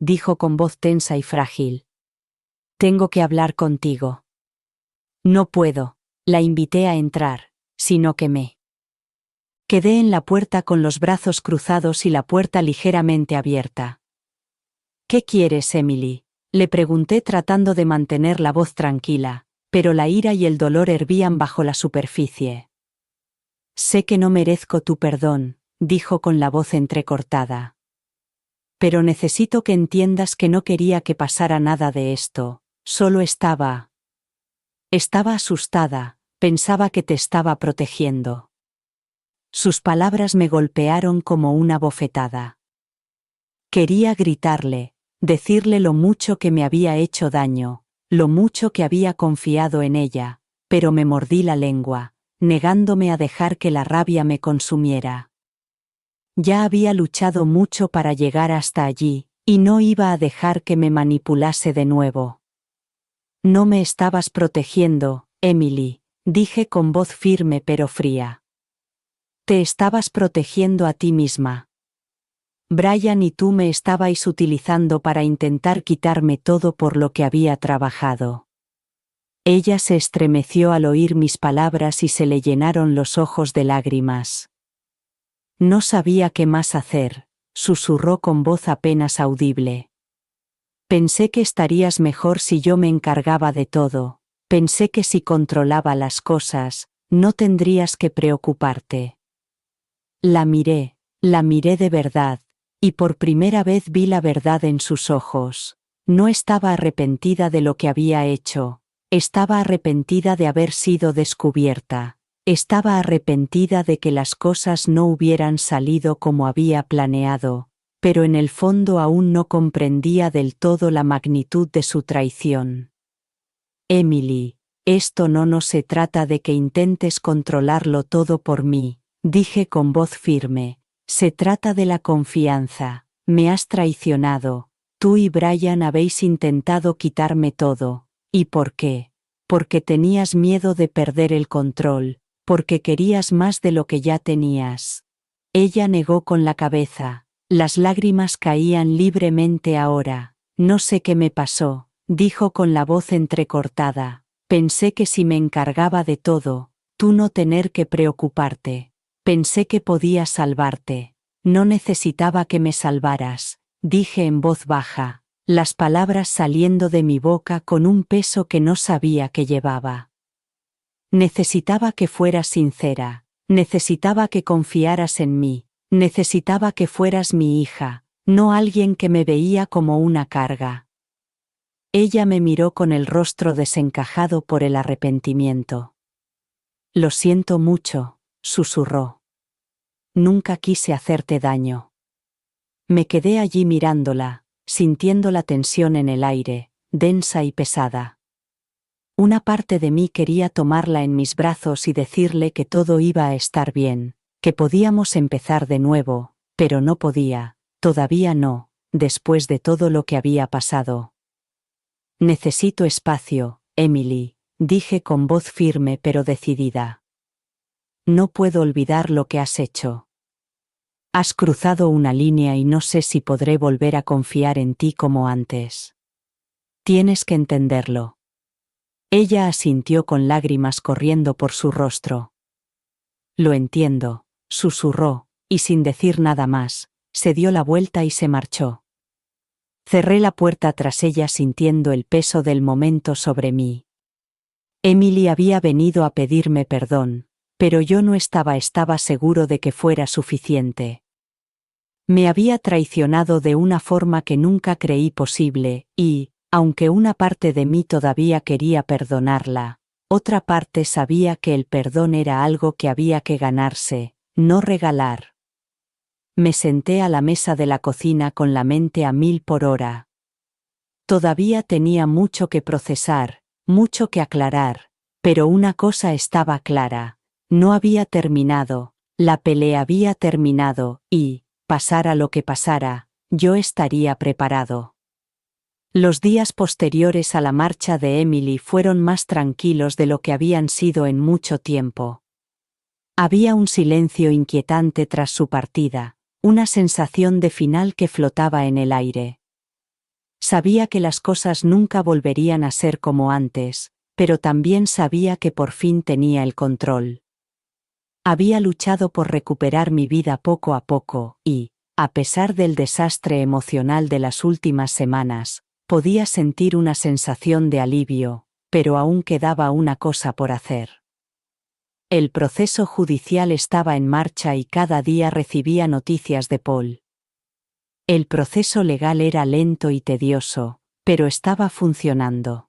dijo con voz tensa y frágil. «Tengo que hablar contigo». «No puedo», la invité a entrar, sino que me quedé en la puerta con los brazos cruzados y la puerta ligeramente abierta. «¿Qué quieres, Emily?», le pregunté tratando de mantener la voz tranquila, pero la ira y el dolor hervían bajo la superficie. «Sé que no merezco tu perdón», dijo con la voz entrecortada. «Pero necesito que entiendas que no quería que pasara nada de esto, solo estaba asustada, pensaba que te estaba protegiendo». Sus palabras me golpearon como una bofetada. Quería gritarle, decirle lo mucho que me había hecho daño, lo mucho que había confiado en ella, pero me mordí la lengua, negándome a dejar que la rabia me consumiera. Ya había luchado mucho para llegar hasta allí, y no iba a dejar que me manipulase de nuevo. «No me estabas protegiendo, Emily», dije con voz firme pero fría. «Te estabas protegiendo a ti misma. Brian y tú me estabais utilizando para intentar quitarme todo por lo que había trabajado». Ella se estremeció al oír mis palabras y se le llenaron los ojos de lágrimas. «No sabía qué más hacer», susurró con voz apenas audible. «Pensé que estarías mejor si yo me encargaba de todo, pensé que si controlaba las cosas, no tendrías que preocuparte». La miré de verdad, y por primera vez vi la verdad en sus ojos. No estaba arrepentida de lo que había hecho, estaba arrepentida de haber sido descubierta, estaba arrepentida de que las cosas no hubieran salido como había planeado, pero en el fondo aún no comprendía del todo la magnitud de su traición. «Emily, esto no se trata de que intentes controlarlo todo por mí», dije con voz firme. «Se trata de la confianza. Me has traicionado. Tú y Brian habéis intentado quitarme todo. ¿Y por qué? Porque tenías miedo de perder el control, porque querías más de lo que ya tenías». Ella negó con la cabeza. Las lágrimas caían libremente ahora. «No sé qué me pasó», dijo con la voz entrecortada. «Pensé que si me encargaba de todo, tú no tener que preocuparte. Pensé que podía salvarte. No necesitaba que me salvaras», dije en voz baja, las palabras saliendo de mi boca con un peso que no sabía que llevaba. «Necesitaba que fueras sincera, necesitaba que confiaras en mí, necesitaba que fueras mi hija, no alguien que me veía como una carga». Ella me miró con el rostro desencajado por el arrepentimiento. «Lo siento mucho», susurró. «Nunca quise hacerte daño». Me quedé allí mirándola, sintiendo la tensión en el aire, densa y pesada. Una parte de mí quería tomarla en mis brazos y decirle que todo iba a estar bien, que podíamos empezar de nuevo, pero no podía, todavía no, después de todo lo que había pasado. «Necesito espacio, Emily», dije con voz firme pero decidida. «No puedo olvidar lo que has hecho. Has cruzado una línea y no sé si podré volver a confiar en ti como antes. Tienes que entenderlo». Ella asintió con lágrimas corriendo por su rostro. Lo entiendo, susurró, y sin decir nada más, se dio la vuelta y se marchó. Cerré la puerta tras ella sintiendo el peso del momento sobre mí. Emily había venido a pedirme perdón, pero yo no estaba seguro de que fuera suficiente. Me había traicionado de una forma que nunca creí posible, y, aunque una parte de mí todavía quería perdonarla, otra parte sabía que el perdón era algo que había que ganarse, no regalar. Me senté a la mesa de la cocina con la mente a 1000 por hora. Todavía tenía mucho que procesar, mucho que aclarar, pero una cosa estaba clara: no había terminado, la pelea había terminado, y, pasara lo que pasara, yo estaría preparado. Los días posteriores a la marcha de Emily fueron más tranquilos de lo que habían sido en mucho tiempo. Había un silencio inquietante tras su partida, una sensación de final que flotaba en el aire. Sabía que las cosas nunca volverían a ser como antes, pero también sabía que por fin tenía el control. Había luchado por recuperar mi vida poco a poco y, a pesar del desastre emocional de las últimas semanas, podía sentir una sensación de alivio, pero aún quedaba una cosa por hacer. El proceso judicial estaba en marcha y cada día recibía noticias de Paul. El proceso legal era lento y tedioso, pero estaba funcionando.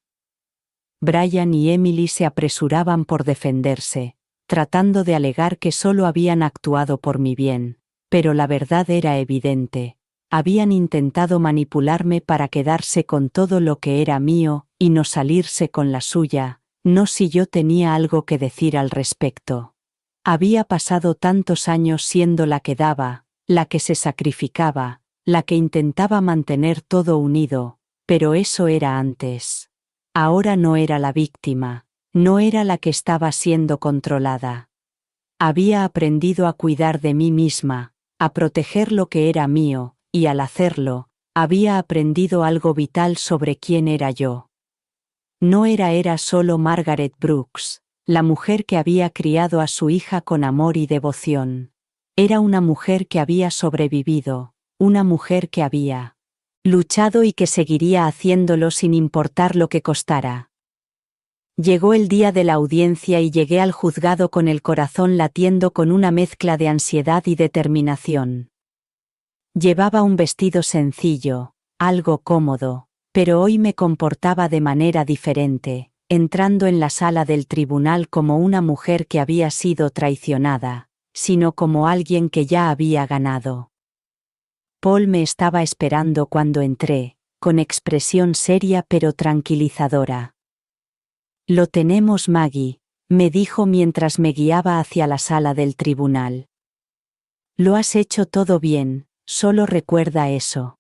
Brian y Emily se apresuraban por defenderse, tratando de alegar que solo habían actuado por mi bien, pero la verdad era evidente: habían intentado manipularme para quedarse con todo lo que era mío y no salirse con la suya, no si yo tenía algo que decir al respecto. Había pasado tantos años siendo la que daba, la que se sacrificaba, la que intentaba mantener todo unido, pero eso era antes. Ahora no era la víctima, no era la que estaba siendo controlada. Había aprendido a cuidar de mí misma, a proteger lo que era mío, y al hacerlo, había aprendido algo vital sobre quién era yo. No era solo Margaret Brooks, la mujer que había criado a su hija con amor y devoción. Era una mujer que había sobrevivido, una mujer que había luchado y que seguiría haciéndolo sin importar lo que costara. Llegó el día de la audiencia y llegué al juzgado con el corazón latiendo con una mezcla de ansiedad y determinación. Llevaba un vestido sencillo, algo cómodo, pero hoy me comportaba de manera diferente, entrando en la sala del tribunal como una mujer que había sido traicionada, sino como alguien que ya había ganado. Paul me estaba esperando cuando entré, con expresión seria pero tranquilizadora. «Lo tenemos, Maggie», me dijo mientras me guiaba hacia la sala del tribunal. «Lo has hecho todo bien, solo recuerda eso».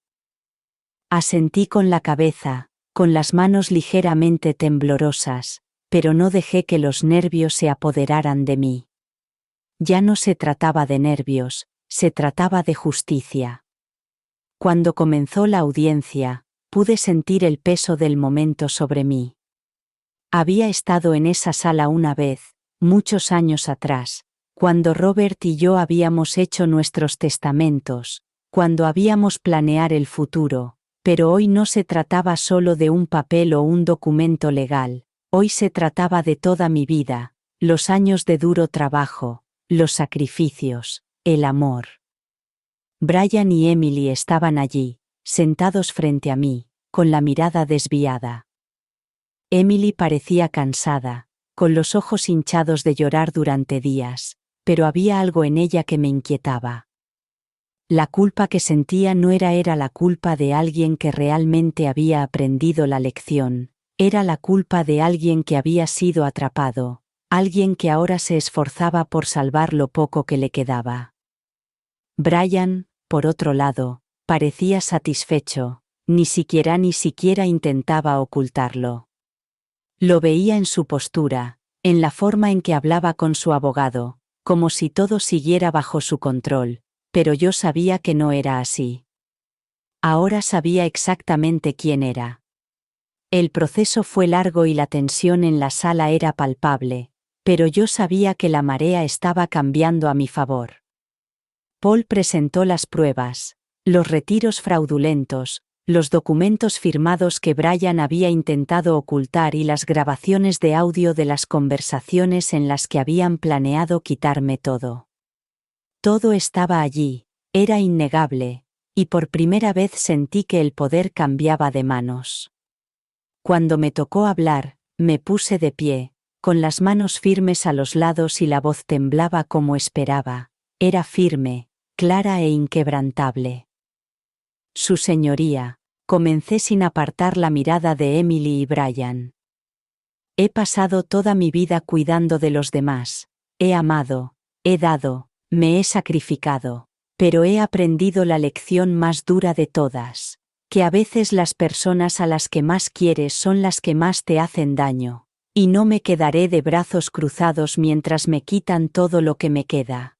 Asentí con la cabeza, con las manos ligeramente temblorosas, pero no dejé que los nervios se apoderaran de mí. Ya no se trataba de nervios, se trataba de justicia. Cuando comenzó la audiencia, pude sentir el peso del momento sobre mí. Había estado en esa sala una vez, muchos años atrás, cuando Robert y yo habíamos hecho nuestros testamentos, cuando habíamos planeado el futuro, pero hoy no se trataba solo de un papel o un documento legal, hoy se trataba de toda mi vida, los años de duro trabajo, los sacrificios, el amor. Brian y Emily estaban allí, sentados frente a mí, con la mirada desviada. Emily parecía cansada, con los ojos hinchados de llorar durante días, pero había algo en ella que me inquietaba. La culpa que sentía no era la culpa de alguien que realmente había aprendido la lección, era la culpa de alguien que había sido atrapado, alguien que ahora se esforzaba por salvar lo poco que le quedaba. Brian, por otro lado, parecía satisfecho, ni siquiera intentaba ocultarlo. Lo veía en su postura, en la forma en que hablaba con su abogado, como si todo siguiera bajo su control, pero yo sabía que no era así. Ahora sabía exactamente quién era. El proceso fue largo y la tensión en la sala era palpable, pero yo sabía que la marea estaba cambiando a mi favor. Paul presentó las pruebas, los retiros fraudulentos, los documentos firmados que Brian había intentado ocultar y las grabaciones de audio de las conversaciones en las que habían planeado quitarme todo. Todo estaba allí, era innegable, y por primera vez sentí que el poder cambiaba de manos. Cuando me tocó hablar, me puse de pie, con las manos firmes a los lados y la voz temblaba como esperaba. Era firme, clara e inquebrantable. Su señoría, comencé sin apartar la mirada de Emily y Brian. He pasado toda mi vida cuidando de los demás, he amado, he dado, me he sacrificado, pero he aprendido la lección más dura de todas, que a veces las personas a las que más quieres son las que más te hacen daño, y no me quedaré de brazos cruzados mientras me quitan todo lo que me queda.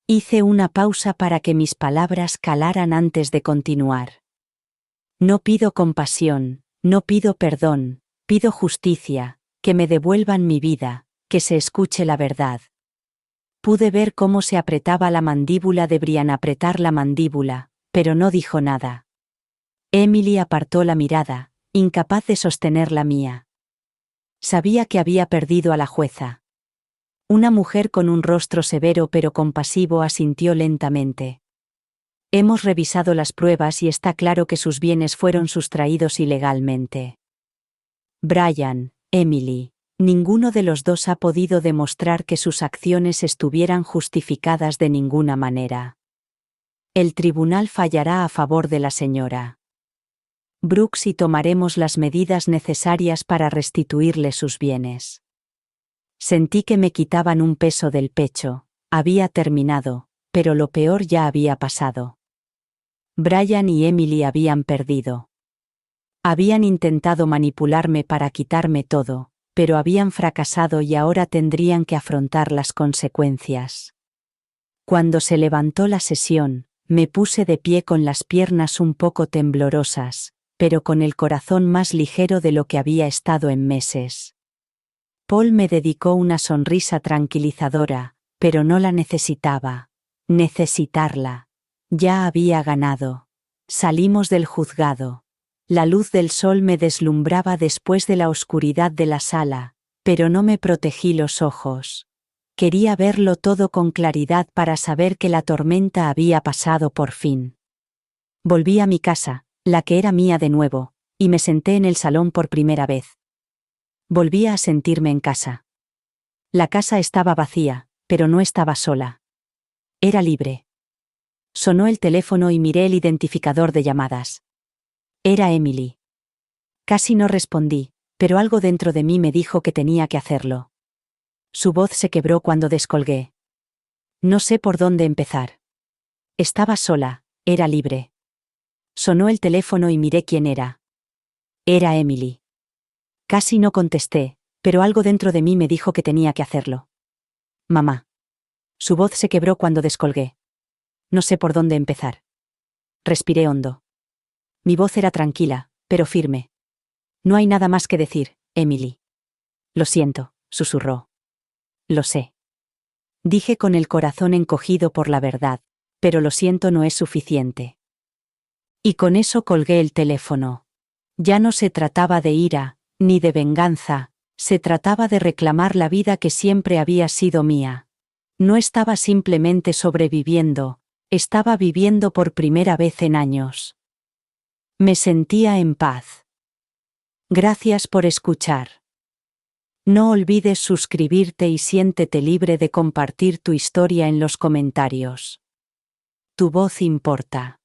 Hice una pausa para que mis palabras calaran antes de continuar. No pido compasión, no pido perdón, pido justicia, que me devuelvan mi vida, que se escuche la verdad. Pude ver cómo se apretaba la mandíbula de Brian apretar la mandíbula, pero no dijo nada. Emily apartó la mirada, incapaz de sostener la mía. Sabía que había perdido a la jueza. Una mujer con un rostro severo pero compasivo asintió lentamente. Hemos revisado las pruebas y está claro que sus bienes fueron sustraídos ilegalmente. Brian, Emily, ninguno de los dos ha podido demostrar que sus acciones estuvieran justificadas de ninguna manera. El tribunal fallará a favor de la señora Brooks y tomaremos las medidas necesarias para restituirle sus bienes. Sentí que me quitaban un peso del pecho, había terminado, pero lo peor ya había pasado. Brian y Emily habían perdido. Habían intentado manipularme para quitarme todo, pero habían fracasado y ahora tendrían que afrontar las consecuencias. Cuando se levantó la sesión, me puse de pie con las piernas un poco temblorosas, pero con el corazón más ligero de lo que había estado en meses. Paul me dedicó una sonrisa tranquilizadora, pero no la necesitaba. Necesitarla. Ya había ganado. Salimos del juzgado. La luz del sol me deslumbraba después de la oscuridad de la sala, pero no me protegí los ojos. Quería verlo todo con claridad para saber que la tormenta había pasado por fin. Volví a mi casa, la que era mía de nuevo, y me senté en el salón por primera vez. Volvía a sentirme en casa. La casa estaba vacía, pero no estaba sola. Era libre. Sonó el teléfono y miré el identificador de llamadas. Era Emily. Casi no respondí, pero algo dentro de mí me dijo que tenía que hacerlo. Su voz se quebró cuando descolgué. No sé por dónde empezar. Estaba sola, era libre. Sonó el teléfono y miré quién era. Era Emily. Casi no contesté, pero algo dentro de mí me dijo que tenía que hacerlo. Mamá. Su voz se quebró cuando descolgué. No sé por dónde empezar. Respiré hondo. Mi voz era tranquila, pero firme. No hay nada más que decir, Emily. Lo siento, susurró. Lo sé. Dije con el corazón encogido por la verdad, pero lo siento no es suficiente. Y con eso colgué el teléfono. Ya no se trataba de ira, ni de venganza, se trataba de reclamar la vida que siempre había sido mía. No estaba simplemente sobreviviendo, estaba viviendo por primera vez en años. Me sentía en paz. Gracias por escuchar. No olvides suscribirte y siéntete libre de compartir tu historia en los comentarios. Tu voz importa.